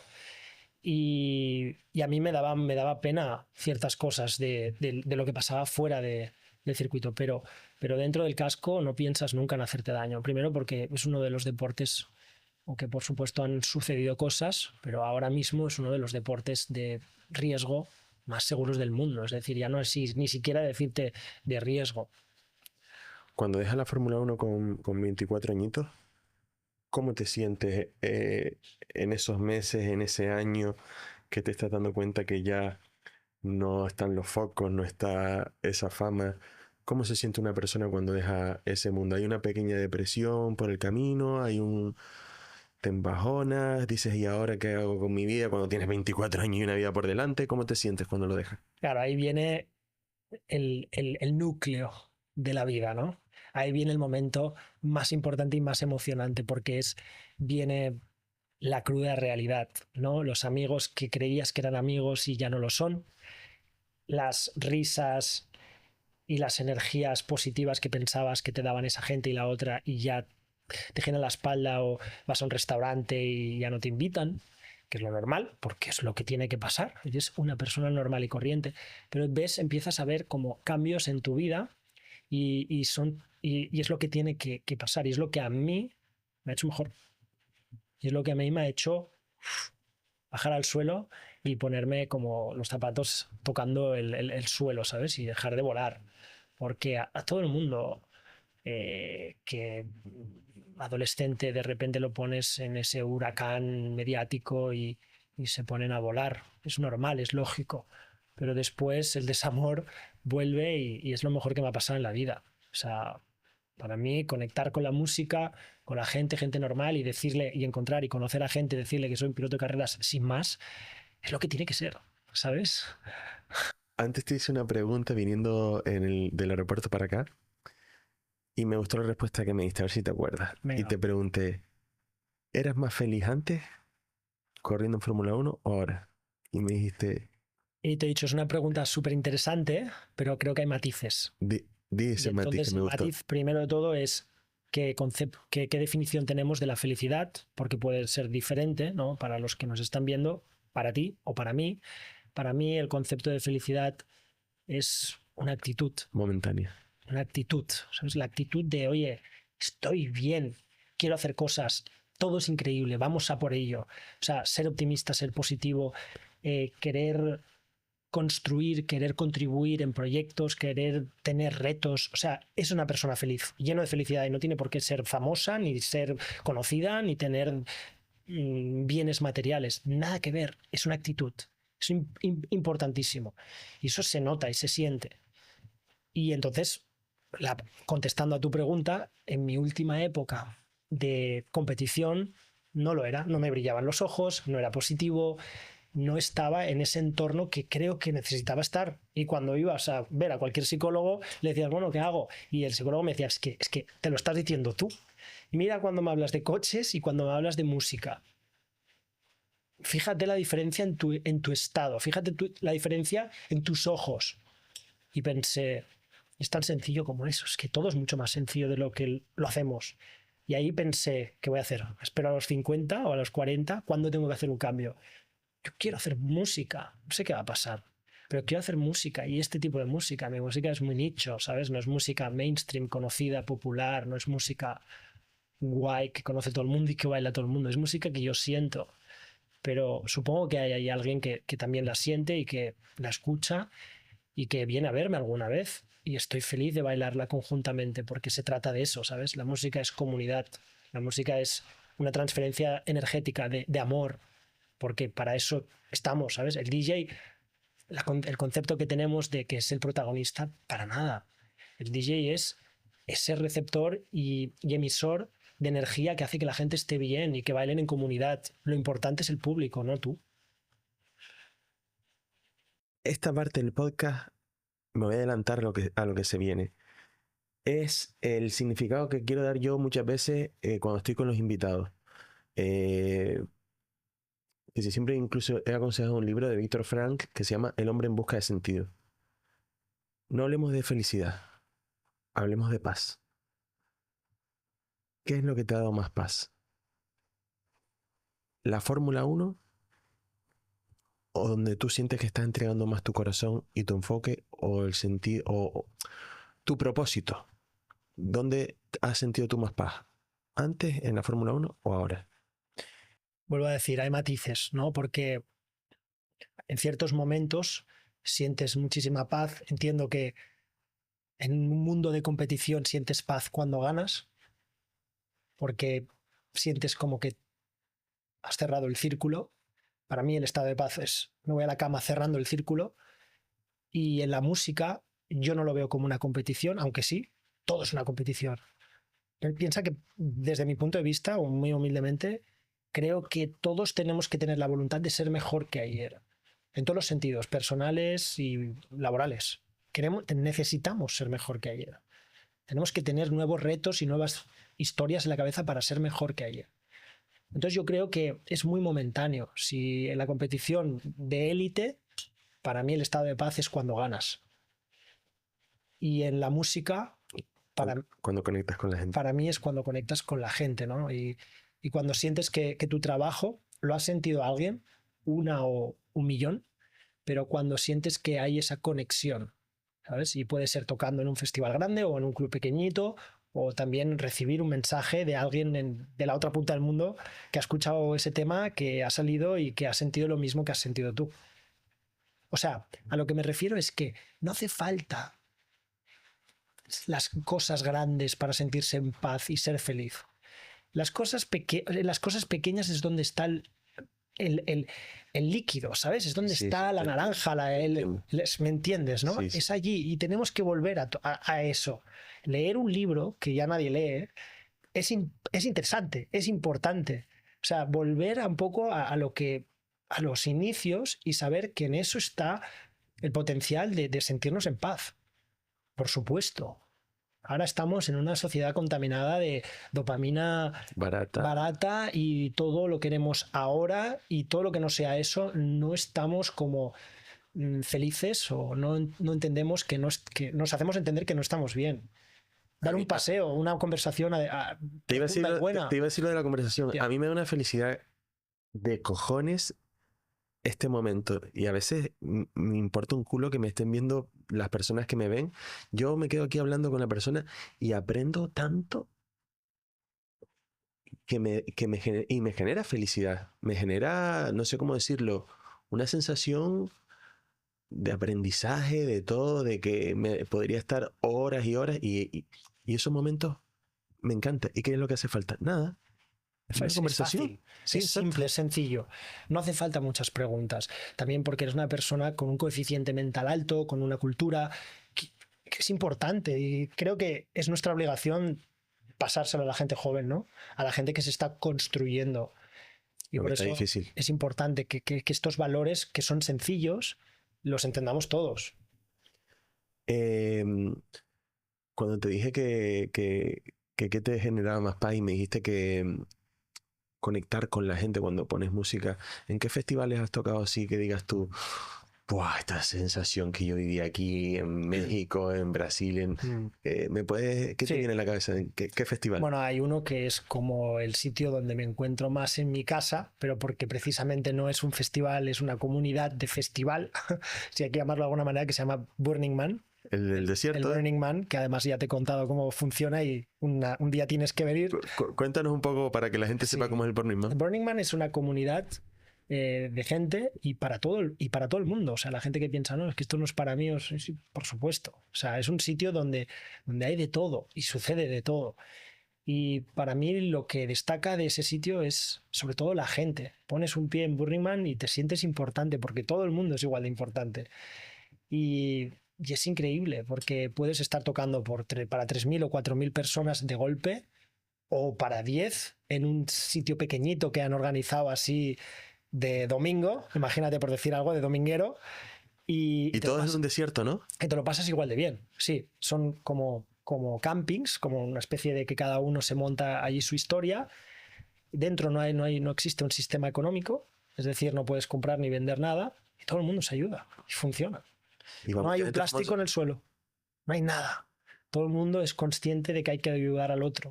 Y a mí me daba pena ciertas cosas de lo que pasaba fuera del circuito, pero dentro del casco no piensas nunca en hacerte daño. Primero porque es uno de los deportes, aunque por supuesto han sucedido cosas, pero ahora mismo es uno de los deportes de riesgo más seguros del mundo. Es decir, ya no es ni siquiera decirte de riesgo. Cuando dejas la Fórmula 1 con 24 añitos, ¿cómo te sientes en esos meses, en ese año que te estás dando cuenta que ya no están los focos, no está esa fama? ¿Cómo se siente una persona cuando deja ese mundo? ¿Hay una pequeña depresión por el camino? ¿Te embajonas? Dices, ¿y ahora qué hago con mi vida cuando tienes 24 años y una vida por delante? ¿Cómo te sientes cuando lo dejas? Claro, ahí viene el núcleo de la vida, ¿no? Ahí viene el momento más importante y más emocionante porque viene la cruda realidad, ¿no? Los amigos que creías que eran amigos y ya no lo son, las risas y las energías positivas que pensabas que te daban esa gente y la otra y ya te giran la espalda o vas a un restaurante y ya no te invitan, que es lo normal, porque es lo que tiene que pasar. Eres una persona normal y corriente, pero empiezas a ver como cambios en tu vida y es lo que tiene que pasar y es lo que a mí me ha hecho mejor. Y es lo que a mí me ha hecho bajar al suelo y ponerme como los zapatos tocando el suelo, ¿sabes? Y dejar de volar. Porque a todo el mundo que adolescente de repente lo pones en ese huracán mediático y se ponen a volar. Es normal, es lógico. Pero después el desamor vuelve y es lo mejor que me ha pasado en la vida. O sea, para mí conectar con la música, con la gente normal y decirle y encontrar y conocer a gente, decirle que soy un piloto de carreras sin más, es lo que tiene que ser, ¿sabes? Antes te hice una pregunta viniendo del aeropuerto para acá y me gustó la respuesta que me diste, a ver si te acuerdas. Y Venga. te pregunté, ¿eras más feliz antes corriendo en Fórmula 1 o ahora? Y me dijiste, Y te he dicho, es una pregunta súper interesante, pero creo que hay matices. di Y ese matiz que entonces me el gustó. matiz, primero de todo, es qué definición tenemos de la felicidad, porque puede ser diferente, ¿no? Para los que nos están viendo, para ti o para mí. Para mí el concepto de felicidad es Momentánea. una actitud, ¿sabes? La actitud de, oye, estoy bien, quiero hacer cosas, todo es increíble, vamos a por ello. O sea, ser optimista, ser positivo, querer construir, querer contribuir en proyectos, querer tener retos. O sea, es una persona feliz, lleno de felicidad y no tiene por qué ser famosa, ni ser conocida, ni tener bienes materiales. Nada que ver, es una actitud. Es importantísimo. Y eso se nota y se siente. Y entonces, contestando a tu pregunta, en mi última época de competición no lo era, no me brillaban los ojos, no era positivo, no estaba en ese entorno que creo que necesitaba estar. Y cuando ibas a ver a cualquier psicólogo, le decías, bueno, ¿qué hago? Y el psicólogo me decía, es que te lo estás diciendo tú. Y mira cuando me hablas de coches y cuando me hablas de música. Fíjate la diferencia en tu estado, fíjate la diferencia en tus ojos. Y pensé, es tan sencillo como eso, es que todo es mucho más sencillo de lo que lo hacemos. Y ahí pensé, ¿qué voy a hacer? ¿Espero a los 50 o a los 40? ¿Cuándo tengo que hacer un cambio? Yo quiero hacer música, no sé qué va a pasar, pero quiero hacer música y este tipo de música. Mi música es muy nicho, ¿sabes? No es música mainstream, conocida, popular, no es música guay que conoce todo el mundo y que baila todo el mundo, es música que yo siento. Pero supongo que hay ahí alguien que también la siente y que la escucha y que viene a verme alguna vez y estoy feliz de bailarla conjuntamente porque se trata de eso, ¿sabes? La música es comunidad, la música es una transferencia energética de amor, porque para eso estamos, ¿sabes? El DJ, el concepto que tenemos de que es el protagonista, para nada. El DJ es ese receptor y emisor de energía que hace que la gente esté bien y que bailen en comunidad. Lo importante es el público, no tú. Esta parte del podcast me voy a adelantar a lo que se viene. Es el significado que quiero dar yo muchas veces cuando estoy con los invitados. Que siempre incluso he aconsejado un libro de Víctor Frank que se llama El hombre en busca de sentido. No hablemos de felicidad, hablemos de paz. ¿Qué es lo que te ha dado más paz? ¿La Fórmula 1 o donde tú sientes que estás entregando más tu corazón y tu enfoque o el sentido o tu propósito? ¿Dónde has sentido tú más paz? ¿Antes en la Fórmula 1 o ahora? Vuelvo a decir, hay matices, ¿no? Porque en ciertos momentos sientes muchísima paz. Entiendo que en un mundo de competición sientes paz cuando ganas, porque sientes como que has cerrado el círculo. Para mí el estado de paz es, me voy a la cama cerrando el círculo, y en la música yo no lo veo como una competición, aunque sí, todo es una competición. Piensa que desde mi punto de vista, o muy humildemente, creo que todos tenemos que tener la voluntad de ser mejor que ayer, en todos los sentidos, personales y laborales. Necesitamos ser mejor que ayer. Tenemos que tener nuevos retos y nuevas historias en la cabeza para ser mejor que ayer. Entonces yo creo que es muy momentáneo. Si en la competición de élite, para mí el estado de paz es cuando ganas. Y en la música, Cuando conectas con la gente. para mí es cuando conectas con la gente, ¿no? Y cuando sientes que tu trabajo lo ha sentido alguien, una o un millón, pero cuando sientes que hay esa conexión, ¿sabes? Y puede ser tocando en un festival grande o en un club pequeñito, o también recibir un mensaje de alguien de la otra punta del mundo que ha escuchado ese tema, que ha salido y que ha sentido lo mismo que has sentido tú. O sea, a lo que me refiero es que no hace falta las cosas grandes para sentirse en paz y ser feliz. Las cosas pequeñas es donde está el líquido, ¿sabes? Es donde está la naranja, ¿me entiendes, no? Sí, sí. Es allí y tenemos que volver a eso. Leer un libro que ya nadie lee es interesante, es importante. O sea, volver un poco a los inicios y saber que en eso está el potencial de sentirnos en paz. Por supuesto. Ahora estamos en una sociedad contaminada de dopamina barata y todo lo queremos ahora, y todo lo que no sea eso no estamos como felices, o no entendemos que nos hacemos entender que no estamos bien. Dar un paseo, una conversación te iba a buena. te iba a decir lo de la conversación. Yeah. A mí me da una felicidad de cojones este momento, y a veces me importa un culo que me estén viendo las personas que me ven. Yo me quedo aquí hablando con la persona y aprendo tanto que me genera felicidad, me genera, no sé cómo decirlo, una sensación de aprendizaje, de todo, de que me podría estar horas y horas, y esos momentos me encanta. ¿Y qué es lo que hace falta? Nada. Una conversación. Fácil, Sí, es simple, es sencillo. No hace falta muchas preguntas. También porque eres una persona con un coeficiente mental alto, con una cultura que es importante, y creo que es nuestra obligación pasárselo a la gente joven, ¿no? A la gente que se está construyendo. Y por eso difícil. es importante que estos valores, que son sencillos, los entendamos todos. Cuando te dije que te generaba más paz y me dijiste que conectar con la gente cuando pones música, ¿en qué festivales has tocado así que digas tú, ¡buah! Esta sensación que yo viví aquí en México, en Brasil, ¿qué te viene a la cabeza? ¿Qué festival? Bueno, hay uno que es como el sitio donde me encuentro más en mi casa, pero porque precisamente no es un festival, es una comunidad de festival, si hay que llamarlo de alguna manera, que se llama Burning Man. El del desierto. El Burning Man, que además ya te he contado cómo funciona, y un día tienes que venir. Cuéntanos un poco para que la gente sepa cómo es el Burning Man. El Burning Man es una comunidad de gente y para todo el mundo. O sea, la gente que piensa, no, es que esto no es para mí, sí, por supuesto. O sea, es un sitio donde hay de todo y sucede de todo. Y para mí lo que destaca de ese sitio es sobre todo la gente. Pones un pie en Burning Man y te sientes importante, porque todo el mundo es igual de importante. Y es increíble porque puedes estar tocando para 3.000 o 4.000 personas de golpe, o para 10 en un sitio pequeñito que han organizado así de domingo, imagínate por decir algo, de dominguero. Y te todo lo es un desierto, ¿no? y te lo pasas igual de bien. Sí, son como campings, como una especie de que cada uno se monta allí su historia. Dentro no existe un sistema económico, es decir, no puedes comprar ni vender nada y todo el mundo se ayuda y funciona. Y va No hay mucha un gente plástico famosa. en el suelo, no hay nada. Todo el mundo es consciente de que hay que ayudar al otro.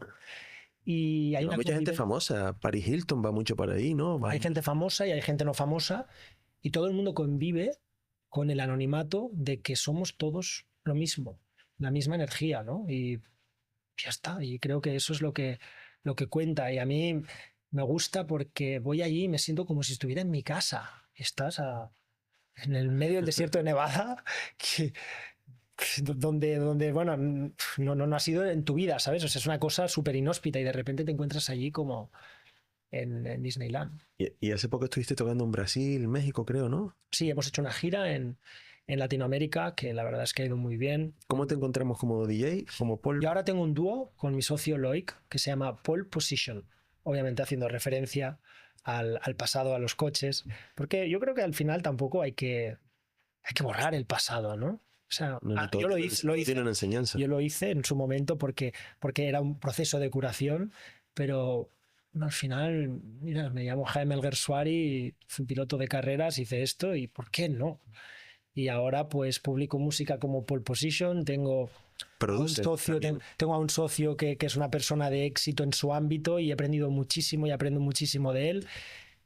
Y Y hay va una mucha gente convivencia. famosa. Paris Hilton va mucho por ahí, ¿no? Hay gente famosa y hay gente no famosa y todo el mundo convive con el anonimato de que somos todos lo mismo, la misma energía, ¿no? Y ya está. Y creo que eso es lo que cuenta. Y a mí me gusta porque voy allí y me siento como si estuviera en mi casa. En el medio del desierto de Nevada, que, donde bueno, no ha sido en tu vida, ¿sabes? O sea, es una cosa súper inhóspita y de repente te encuentras allí como en Disneyland. Y hace poco estuviste tocando en Brasil, México, creo, ¿no? Sí, hemos hecho una gira en Latinoamérica que la verdad es que ha ido muy bien. ¿Cómo te encontramos como DJ? Como Paul. Yo ahora tengo un dúo con mi socio Loic que se llama Pole Position, obviamente haciendo referencia al pasado, a los coches, porque yo creo que al final tampoco hay que borrar el pasado, ¿no? O sea, No, no, todo yo lo tiene, hice, todo tiene una enseñanza. yo lo hice en su momento porque era un proceso de curación, pero al final, mira, me llamo Jaime Alguersuari, fui piloto de carreras, hice esto y ¿por qué no? Y ahora pues publico música como Pole Position, tengo a un Produce socio, también. tengo a un socio que es una persona de éxito en su ámbito y he aprendido muchísimo y aprendo muchísimo de él.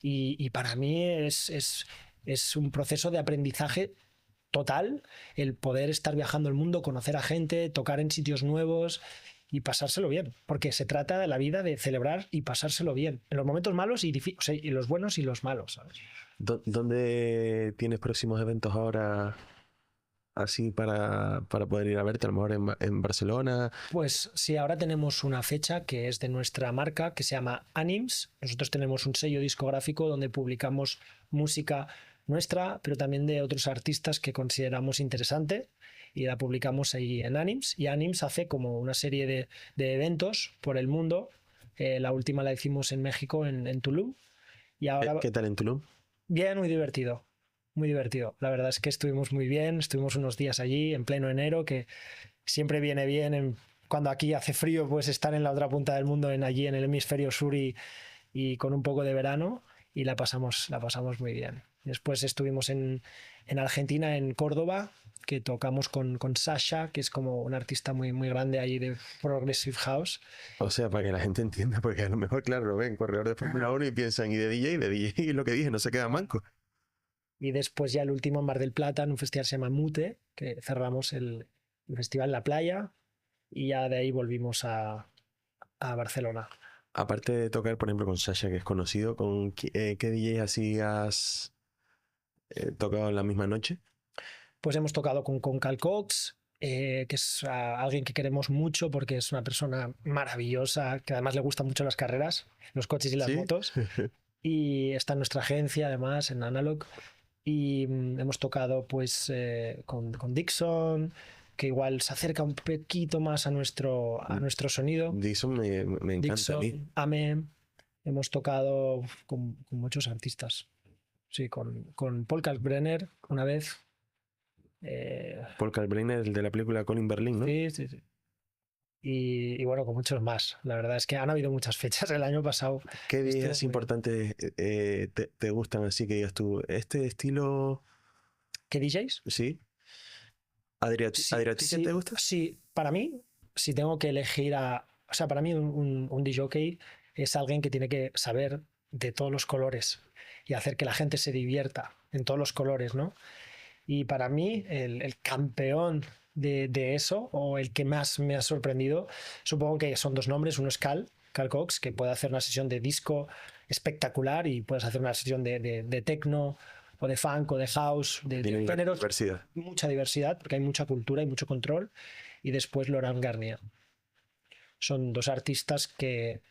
Y para mí es un proceso de aprendizaje total el poder estar viajando el mundo, conocer a gente, tocar en sitios nuevos y pasárselo bien, porque se trata de la vida de celebrar y pasárselo bien, en los momentos malos o sea, y los buenos y los malos, ¿sabes? ¿Dónde tienes próximos eventos ahora así para poder ir a verte? A lo mejor en Barcelona. Pues sí, ahora tenemos una fecha que es de nuestra marca que se llama Anims. Nosotros tenemos un sello discográfico donde publicamos música nuestra, pero también de otros artistas que consideramos interesante y la publicamos ahí en Anims. Y Anims hace como una serie de eventos por el mundo. La última la hicimos en México, en Tulum. Y ahora, ¿Qué tal en Tulum? bien, muy divertido. Muy divertido. La verdad es que estuvimos muy bien. Estuvimos unos días allí en pleno enero, que siempre viene bien cuando aquí hace frío, pues estar en la otra punta del mundo, allí en el hemisferio sur y con un poco de verano y la pasamos muy bien. Después estuvimos en Argentina, en Córdoba, que tocamos con Sasha, que es como un artista muy, muy grande allí de Progressive House. O sea, para que la gente entienda, porque a lo mejor, claro, lo ven corredor de Fórmula 1 y piensan, y de DJ, y lo que dije, no se queda manco. Y después ya el último en Mar del Plata, en un festival que se llama Mute, que cerramos el festival en la playa y ya de ahí volvimos a Barcelona. Aparte de tocar, por ejemplo, con Sasha, que es conocido, ¿qué DJ así has tocado en la misma noche? Pues hemos tocado con Cal Cox, que es alguien que queremos mucho porque es una persona maravillosa, que además le gustan mucho las carreras, los coches y las ¿Sí? motos. Y está en nuestra agencia, además, en Analog. Y hemos tocado pues con Dixon, que igual se acerca un poquito más a nuestro sonido. Dixon me encanta a mí. Dixon, Ame. Hemos tocado con muchos artistas. Sí, con Paul Kalkbrenner una vez. Paul Kalkbrenner, el de la película Colin Berlin, ¿no? Sí, sí, sí. Y bueno, con muchos más. La verdad es que han habido muchas fechas el año pasado. ¿Qué Estuvo DJs muy bien. importantes te gustan así que digas tú? Este estilo, ¿Qué DJs? sí. Sí, ¿Adriatic te sí, gusta? sí. Para mí, si tengo que elegir o sea, para mí un DJ es alguien que tiene que saber de todos los colores y hacer que la gente se divierta en todos los colores, ¿no? Y para mí, el campeón de eso, o el que más me ha sorprendido, supongo que son dos nombres. Uno es Cal Cox, que puede hacer una sesión de disco espectacular y puedes hacer una sesión de techno o de funk o de house, de Tiene géneros, diversidad. mucha diversidad, porque hay mucha cultura y mucho control. Y después Laurent Garnier. Son dos artistas que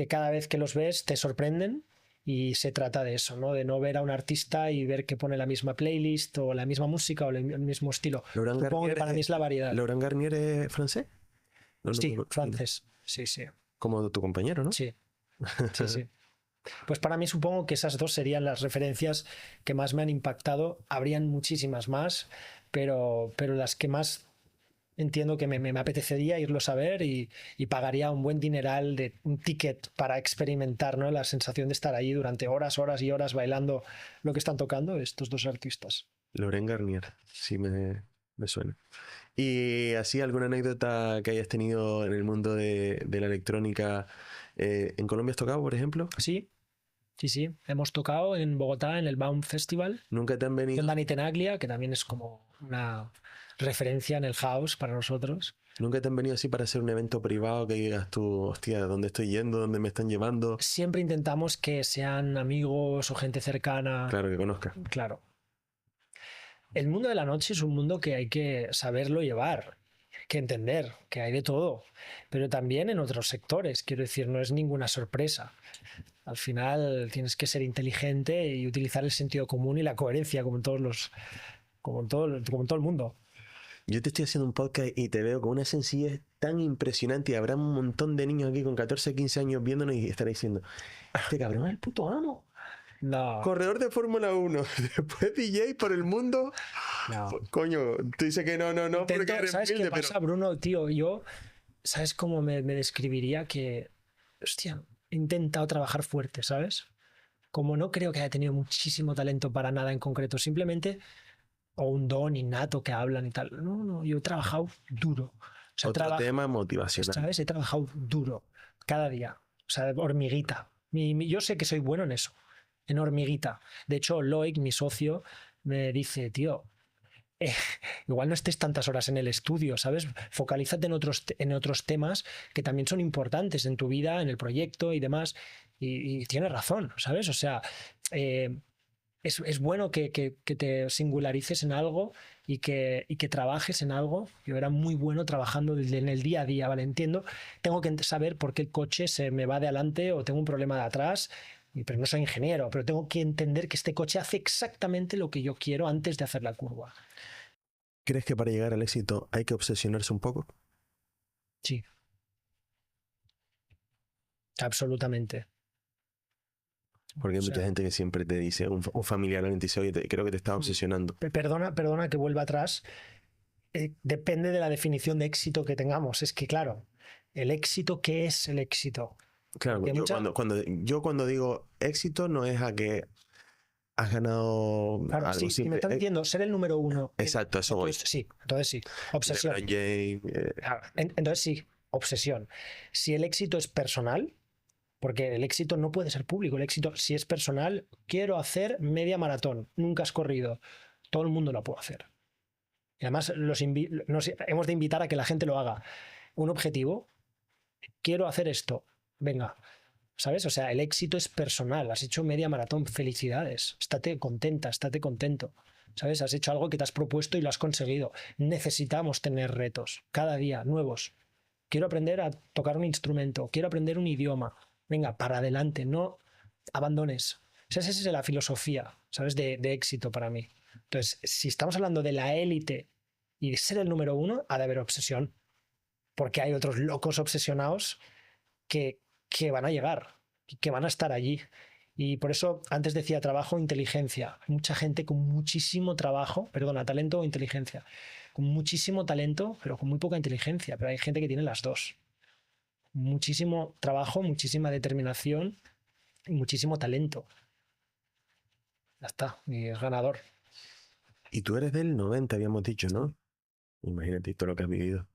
cada vez que los ves te sorprenden y se trata de eso, ¿no? De no ver a un artista y ver que pone la misma playlist o la misma música o el mismo estilo. Supongo que para mí es la variedad. ¿Laurent Garnier es francés? No, no, Sí, no. francés. Sí, sí. como tu compañero, ¿no? Sí, sí, sí. Pues para mí supongo que esas dos serían las referencias que más me han impactado. Habrían muchísimas más, pero las que más entiendo que me apetecería irlos a ver y pagaría un buen dineral de un ticket para experimentar, ¿no? La sensación de estar ahí durante horas, horas y horas bailando lo que están tocando estos dos artistas. Laurent Garnier, sí me suena. ¿Y así alguna anécdota que hayas tenido en el mundo de la electrónica? ¿En Colombia has tocado, por ejemplo? Sí, sí, sí. Hemos tocado en Bogotá en el Baum Festival ¿Nunca te han venido? con Dani Tenaglia, que también es como una referencia en el house para nosotros. ¿Nunca te han venido así para hacer un evento privado que digas tú, hostia, ¿dónde estoy yendo? ¿Dónde me están llevando? Siempre intentamos que sean amigos o gente cercana. Claro, que conozcas. Claro. El mundo de la noche es un mundo que hay que saberlo llevar, hay que entender que hay de todo, pero también en otros sectores, quiero decir, no es ninguna sorpresa. Al final tienes que ser inteligente y utilizar el sentido común y la coherencia como en todos los, como en todo el mundo. Yo te estoy haciendo un podcast y te veo con una sencillez tan impresionante y habrá un montón de niños aquí con 14, 15 años viéndonos y estarán diciendo, este cabrón es el puto amo. No, Corredor de Fórmula 1, después DJ por el mundo. no. Coño, tú dices que no, porque Intento, eres ¿sabes qué humilde, pasa, pero... Bruno? Tío, yo, ¿sabes cómo me describiría? Que, hostia, he intentado trabajar fuerte, ¿sabes? Como no creo que haya tenido muchísimo talento para nada en concreto, simplemente, o un don innato que hablan y tal. No, no, yo he trabajado duro. O sea, Otro tema motivacional. ¿sabes? He trabajado duro cada día. O sea, hormiguita. Yo sé que soy bueno en eso, en hormiguita. De hecho, Loic, mi socio, me dice, tío, eh, igual no estés tantas horas en el estudio, ¿sabes? Focalízate en otros temas que también son importantes en tu vida, en el proyecto y demás. Y tienes razón, ¿sabes? O sea, es bueno que te singularices en algo y que trabajes en algo. Yo era muy bueno trabajando en el día a día, ¿vale? Entiendo, tengo que saber por qué el coche se me va de adelante o tengo un problema de atrás, pero no soy ingeniero, pero tengo que entender que este coche hace exactamente lo que yo quiero antes de hacer la curva. ¿Crees que para llegar al éxito hay que obsesionarse un poco? Sí, absolutamente. Porque hay O mucha sea, gente que siempre te dice, un familiar alguien te dice, oye, creo que te estás obsesionando. perdona que vuelva atrás. Depende de la definición de éxito que tengamos. Es que, claro, el éxito, ¿qué es el éxito? Claro, Porque yo cuando digo éxito no es a que has ganado claro, algo si me simple. estás diciendo ser el número uno. Exacto, eso voy. Entonces sí, obsesión. LeBron James, Claro, entonces sí, obsesión. Si el éxito es personal, porque el éxito no puede ser público, el éxito, si es personal, quiero hacer media maratón, nunca has corrido, todo el mundo lo puede hacer. Y además hemos de invitar a que la gente lo haga. Un objetivo, quiero hacer esto, venga, ¿sabes? O sea, el éxito es personal, has hecho media maratón, felicidades, estate contenta, estate contento, ¿sabes? Has hecho algo que te has propuesto y lo has conseguido. Necesitamos tener retos cada día, nuevos. Quiero aprender a tocar un instrumento, quiero aprender un idioma. Venga, para adelante, no abandones. O sea, esa es la filosofía, ¿sabes? De éxito para mí. Entonces, si estamos hablando de la élite y de ser el número uno, ha de haber obsesión. Porque hay otros locos obsesionados que van a llegar, que van a estar allí. Y por eso antes decía trabajo, inteligencia. Hay mucha gente con muchísimo trabajo, perdona, talento o inteligencia. Con muchísimo talento, pero con muy poca inteligencia. Pero hay gente que tiene las dos. Muchísimo trabajo, muchísima determinación y muchísimo talento. Ya está, y es ganador. y tú eres del 90, habíamos dicho, ¿no? Imagínate todo lo que has vivido.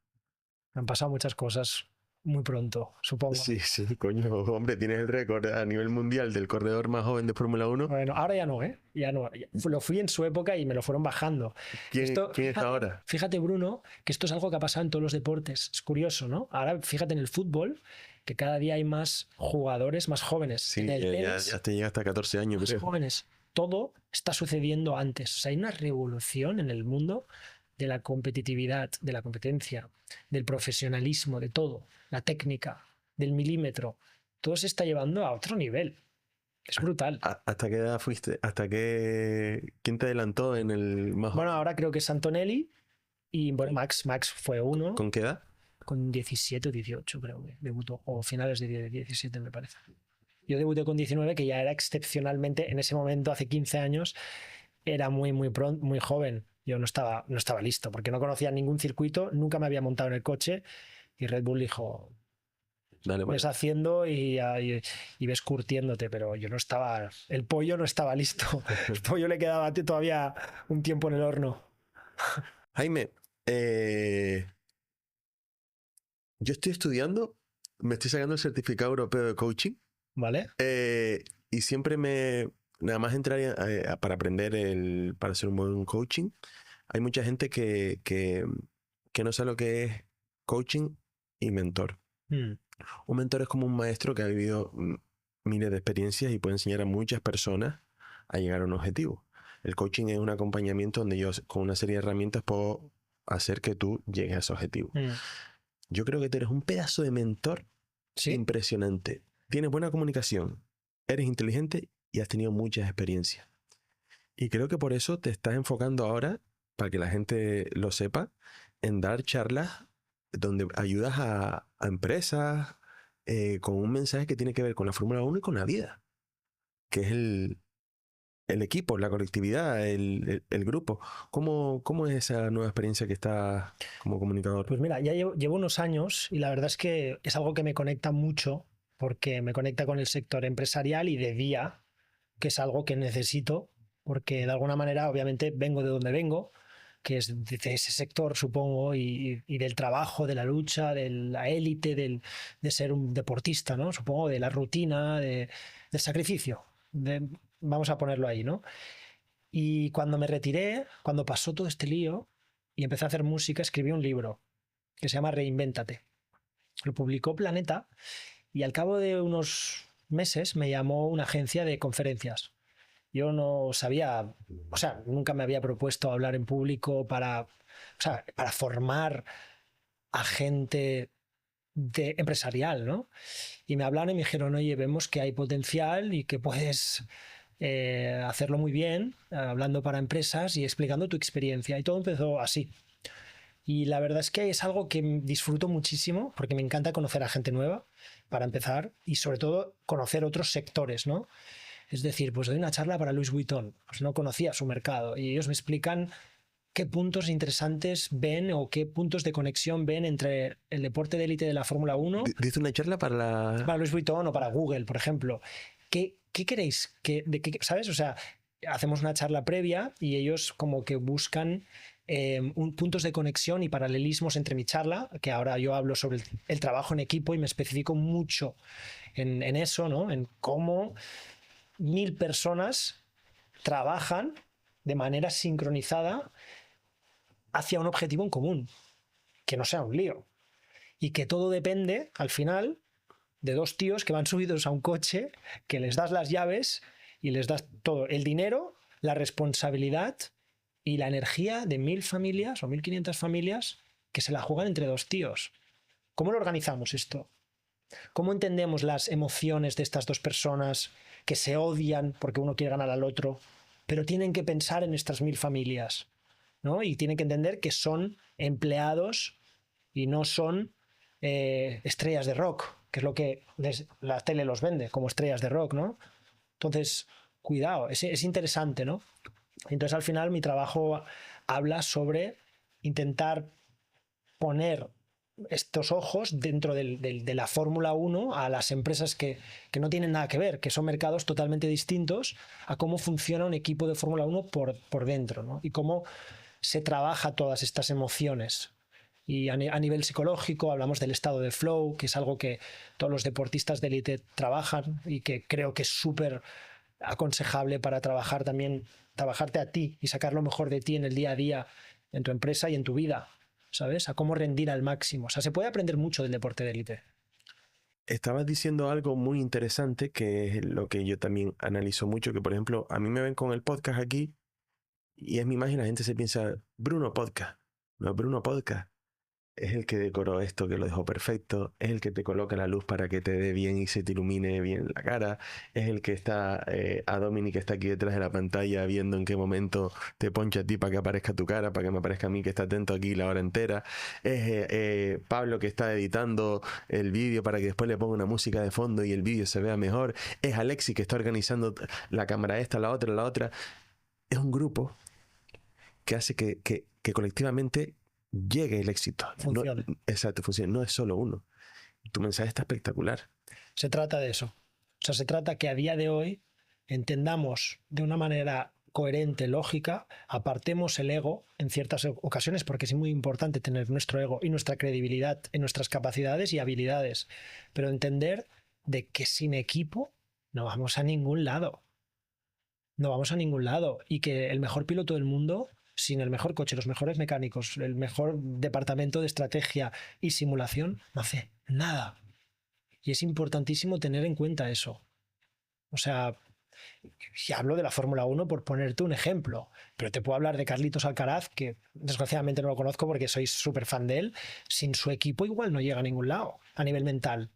Me han pasado muchas cosas muy pronto, supongo. Sí, coño, hombre, tienes el récord a nivel mundial del corredor más joven de Fórmula 1. Bueno, ahora ya no, ¿eh? Ya no. Lo fui en su época y me lo fueron bajando. ¿Quién es ahora? Fíjate, Bruno, que esto es algo que ha pasado en todos los deportes. Es curioso, ¿no? Ahora fíjate en el fútbol, que cada día hay más jugadores más jóvenes. Sí, en el tenis, ya te llega hasta 14 años, más creo. jóvenes. Todo está sucediendo antes. O sea, hay una revolución en el mundo de la competitividad, de la competencia, del profesionalismo, de todo, la técnica, del milímetro. Todo se está llevando a otro nivel. Es brutal. ¿Hasta qué edad fuiste? ¿Quién te adelantó en el más Bueno, ahora creo que es Antonelli y bueno, Max fue uno. ¿Con qué edad? con 17 o 18 creo que debutó, o finales de 17 me parece. Yo debuté con 19, que ya era excepcionalmente, en ese momento, hace 15 años, era muy joven. Yo no estaba listo, porque no conocía ningún circuito, nunca me había montado en el coche, y Red Bull dijo, Dale, ves haciendo y ves curtiéndote, pero yo no estaba, el pollo no estaba listo. El pollo le quedaba todavía un tiempo en el horno. Jaime, yo estoy estudiando, me estoy sacando el certificado europeo de coaching, ¿Vale? y siempre nada más entrar para aprender para hacer un buen coaching. Hay mucha gente que no sabe lo que es coaching y mentor. Mm. Un mentor es como un maestro que ha vivido miles de experiencias y puede enseñar a muchas personas a llegar a un objetivo. El coaching es un acompañamiento donde yo con una serie de herramientas puedo hacer que tú llegues a ese objetivo. Yo creo que tú eres un pedazo de mentor ¿Sí? impresionante. Tienes buena comunicación, eres inteligente y has tenido muchas experiencias. Y creo que por eso te estás enfocando ahora, para que la gente lo sepa, en dar charlas donde ayudas a empresas con un mensaje que tiene que ver con la Fórmula 1 y con la vida, que es el equipo, la colectividad, el grupo. ¿Cómo es esa nueva experiencia que estás como comunicador? Pues mira, ya llevo unos años y la verdad es que es algo que me conecta mucho, porque me conecta con el sector empresarial y de día, que es algo que necesito, porque de alguna manera obviamente vengo de donde vengo, que es de ese sector, supongo, y del trabajo, de la lucha, de la élite, de ser un deportista, ¿no? Supongo, de la rutina, del sacrificio. Vamos a ponerlo ahí, ¿no? Y cuando me retiré, cuando pasó todo este lío y empecé a hacer música, escribí un libro que se llama Reinvéntate. Lo publicó Planeta y al cabo de unos meses me llamó una agencia de conferencias. Yo no sabía, o sea, nunca me había propuesto hablar en público para formar a gente empresarial, ¿no? Y me hablaron y me dijeron, oye, vemos que hay potencial y que puedes hacerlo muy bien, hablando para empresas y explicando tu experiencia. Y todo empezó así. Y la verdad es que es algo que disfruto muchísimo porque me encanta conocer a gente nueva, para empezar, y sobre todo conocer otros sectores, ¿no? Es decir, pues doy una charla para Louis Vuitton, pues no conocía su mercado y ellos me explican qué puntos interesantes ven o qué puntos de conexión ven entre el deporte de élite de la Fórmula 1, ¿Diste una charla para Louis Vuitton o para Google, por ejemplo? ¿Qué queréis? ¿Sabes? O sea, hacemos una charla previa y ellos como que buscan puntos de conexión y paralelismos entre mi charla, que ahora yo hablo sobre el trabajo en equipo y me especifico mucho en eso, ¿no? En cómo 1000 personas trabajan de manera sincronizada hacia un objetivo en común, que no sea un lío. Y que todo depende, al final, de dos tíos que van subidos a un coche, que les das las llaves y les das todo, el dinero, la responsabilidad y la energía de 1000 familias o 1500 familias que se la juegan entre dos tíos. ¿Cómo lo organizamos esto? ¿Cómo entendemos las emociones de estas dos personas que se odian porque uno quiere ganar al otro, pero tienen que pensar en estas 1000 familias, ¿no? Y tienen que entender que son empleados y no son estrellas de rock, que es lo que la tele los vende, como estrellas de rock, ¿no? Entonces, cuidado, es interesante, ¿no? Entonces, al final, mi trabajo habla sobre intentar poner estos ojos dentro de la Fórmula 1 a las empresas que no tienen nada que ver, que son mercados totalmente distintos a cómo funciona un equipo de Fórmula 1 por dentro, ¿no? Y cómo se trabaja todas estas emociones. Y a nivel psicológico hablamos del estado de flow, que es algo que todos los deportistas de élite trabajan y que creo que es súper aconsejable para trabajarte a ti y sacar lo mejor de ti en el día a día, en tu empresa y en tu vida, ¿sabes? A cómo rendir al máximo. O sea, se puede aprender mucho del deporte de élite. Estabas diciendo algo muy interesante, que es lo que yo también analizo mucho, que por ejemplo, a mí me ven con el podcast aquí y es mi imagen, la gente se piensa, Bruno Podcast, no es Bruno Podcast. es el que decoró esto, que lo dejó perfecto, es el que te coloca la luz para que te dé bien y se te ilumine bien la cara, es el que está, a Domini que está aquí detrás de la pantalla viendo en qué momento te poncha a ti para que aparezca tu cara, para que me aparezca a mí que está atento aquí la hora entera, es Pablo que está editando el vídeo para que después le ponga una música de fondo y el vídeo se vea mejor, es Alexi que está organizando la cámara esta, la otra, la otra. Es un grupo que hace que colectivamente llegue el éxito. No, Funcione. exacto, funciona. No es solo uno. Tu mensaje está espectacular. Se trata de eso. O sea, se trata que a día de hoy entendamos de una manera coherente, lógica, apartemos el ego en ciertas ocasiones, porque es muy importante tener nuestro ego y nuestra credibilidad en nuestras capacidades y habilidades, pero entender de que sin equipo no vamos a ningún lado. No vamos a ningún lado. Y que el mejor piloto del mundo, sin el mejor coche, los mejores mecánicos, el mejor departamento de estrategia y simulación, no hace nada. Y es importantísimo tener en cuenta eso. O sea, y hablo de la Fórmula 1 por ponerte un ejemplo, pero te puedo hablar de Carlitos Alcaraz, que desgraciadamente no lo conozco porque soy súper fan de él. Sin su equipo igual no llega a ningún lado a nivel mental.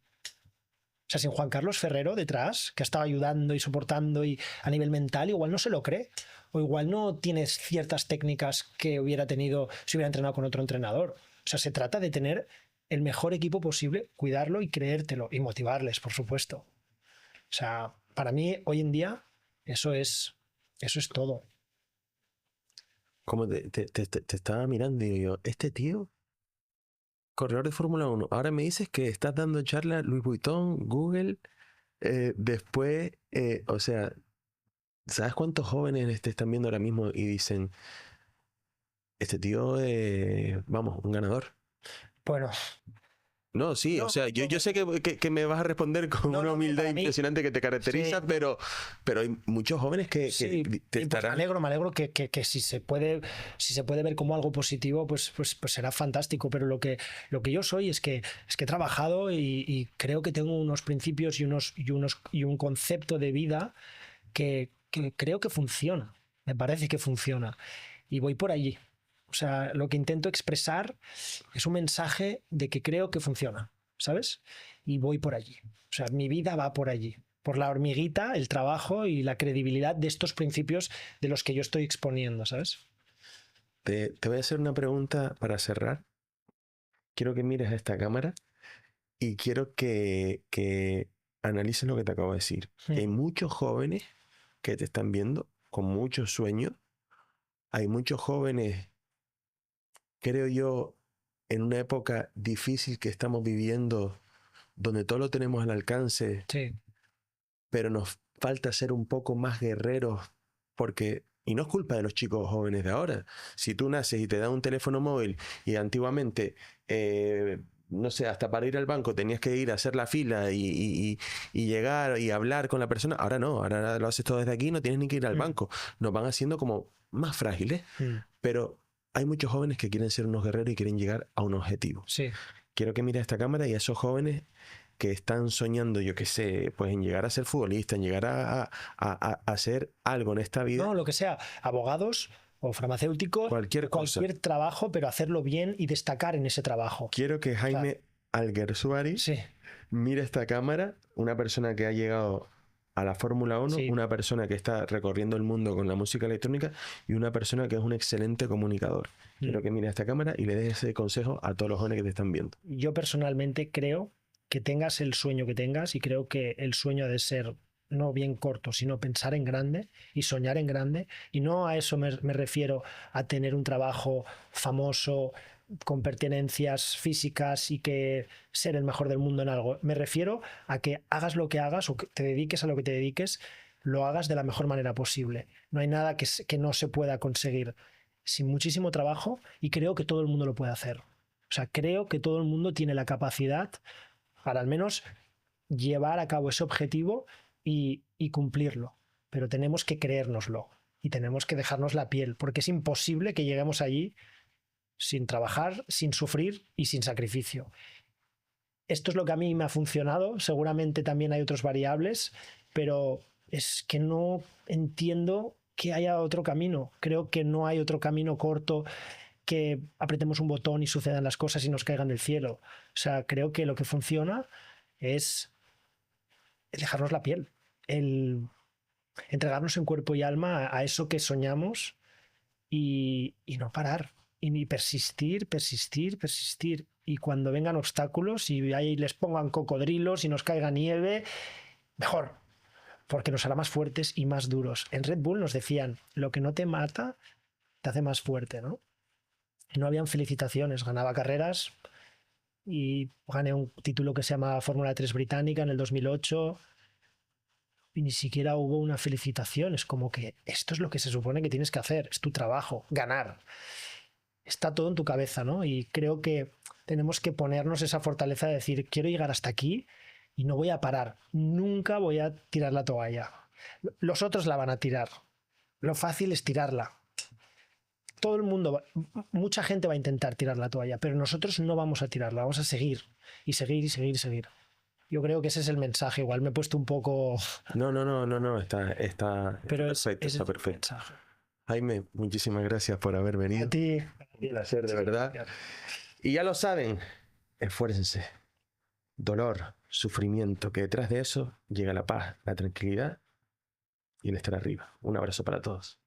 O sea, sin Juan Carlos Ferrero detrás, que ha estado ayudando y soportando y a nivel mental, igual no se lo cree. O igual no tienes ciertas técnicas que hubiera tenido si hubiera entrenado con otro entrenador. O sea, se trata de tener el mejor equipo posible, cuidarlo y creértelo y motivarles, por supuesto. O sea, para mí, hoy en día, eso es todo. Como te estaba mirando y digo yo, este tío, corredor de Fórmula 1, ahora me dices que estás dando charla Louis Vuitton, Google, después, o sea, ¿sabes cuántos jóvenes te están viendo ahora mismo y dicen, este tío, vamos, un ganador? Bueno, No, sí, o sea, yo sé que me vas a responder con una humildad para mí, impresionante que te caracteriza, sí, pero hay muchos jóvenes que sí, te y pues estarán. me alegro que si se puede ver como algo positivo, pues será fantástico. Pero lo que yo soy es que he trabajado y creo que tengo unos principios y un concepto de vida que creo que funciona. Me parece que funciona. Y voy por allí. O sea, lo que intento expresar es un mensaje de que creo que funciona, ¿sabes? Y voy por allí. O sea, mi vida va por allí. Por la hormiguita, el trabajo y la credibilidad de estos principios de los que yo estoy exponiendo, ¿sabes? Te voy a hacer una pregunta para cerrar. Quiero que mires a esta cámara y quiero que analices lo que te acabo de decir. Hay muchos jóvenes que te están viendo con muchos sueños. Hay muchos jóvenes, creo yo, en una época difícil que estamos viviendo, donde todo lo tenemos al alcance, Sí, pero nos falta ser un poco más guerreros porque, y no es culpa de los chicos jóvenes de ahora, si tú naces y te dan un teléfono móvil y antiguamente, no sé, hasta para ir al banco tenías que ir a hacer la fila y llegar y hablar con la persona, ahora no, ahora lo haces todo desde aquí, no tienes ni que ir al banco, nos van haciendo como más frágiles, pero hay muchos jóvenes que quieren ser unos guerreros y quieren llegar a un objetivo. sí. Quiero que mires esta cámara y a esos jóvenes que están soñando, yo qué sé, pues en llegar a ser futbolista, en llegar a hacer algo en esta vida, No, lo que sea, abogados o farmacéuticos, cualquier cosa. cualquier trabajo, pero hacerlo bien y destacar en ese trabajo. Quiero que O sea, Jaime Alguersuari sí, mire esta cámara, una persona que ha llegado a la Fórmula 1, sí. una persona que está recorriendo el mundo con la música electrónica y una persona que es un excelente comunicador. Quiero que mire esta cámara y le des ese consejo a todos los jóvenes que te están viendo. Yo personalmente creo que tengas el sueño que tengas y creo que el sueño ha de ser no bien corto, sino pensar en grande y soñar en grande. Y no a eso me refiero a tener un trabajo famoso con pertenencias físicas y que ser el mejor del mundo en algo. Me refiero a que hagas lo que hagas o que te dediques a lo que te dediques, lo hagas de la mejor manera posible. No hay nada que no se pueda conseguir sin muchísimo trabajo y creo que todo el mundo lo puede hacer. O sea, creo que todo el mundo tiene la capacidad para al menos llevar a cabo ese objetivo y cumplirlo. Pero tenemos que creérnoslo y tenemos que dejarnos la piel, porque es imposible que lleguemos allí sin trabajar, sin sufrir y sin sacrificio. Esto es lo que a mí me ha funcionado. Seguramente también hay otras variables, pero es que no entiendo que haya otro camino. Creo que no hay otro camino corto que apretemos un botón y sucedan las cosas y nos caigan del cielo. O sea, creo que lo que funciona es dejarnos la piel, el entregarnos en cuerpo y alma a eso que soñamos y no parar. Y ni persistir, persistir, persistir. Y cuando vengan obstáculos y ahí les pongan cocodrilos y nos caiga nieve, mejor, porque nos hará más fuertes y más duros. En Red Bull nos decían, lo que no te mata te hace más fuerte, ¿no? No habían felicitaciones, ganaba carreras y gané un título que se llama Fórmula 3 británica en el 2008 y ni siquiera hubo una felicitación. Es como que esto es lo que se supone que tienes que hacer, es tu trabajo, ganar. Está todo en tu cabeza, ¿no? Y creo que tenemos que ponernos esa fortaleza de decir, quiero llegar hasta aquí y no voy a parar, nunca voy a tirar la toalla. Los otros la van a tirar, lo fácil es tirarla. Todo el mundo, mucha gente va a intentar tirar la toalla, pero nosotros no vamos a tirarla, vamos a seguir y seguir y seguir y seguir. Yo creo que ese es el mensaje. Igual me he puesto un poco... No, está Pero perfecto, ese está es el perfecto. mensaje. Jaime, muchísimas gracias por haber venido. A ti. Un placer, de verdad. Y ya lo saben, esfuércense. Dolor, sufrimiento, que detrás de eso llega la paz, la tranquilidad y el estar arriba. Un abrazo para todos.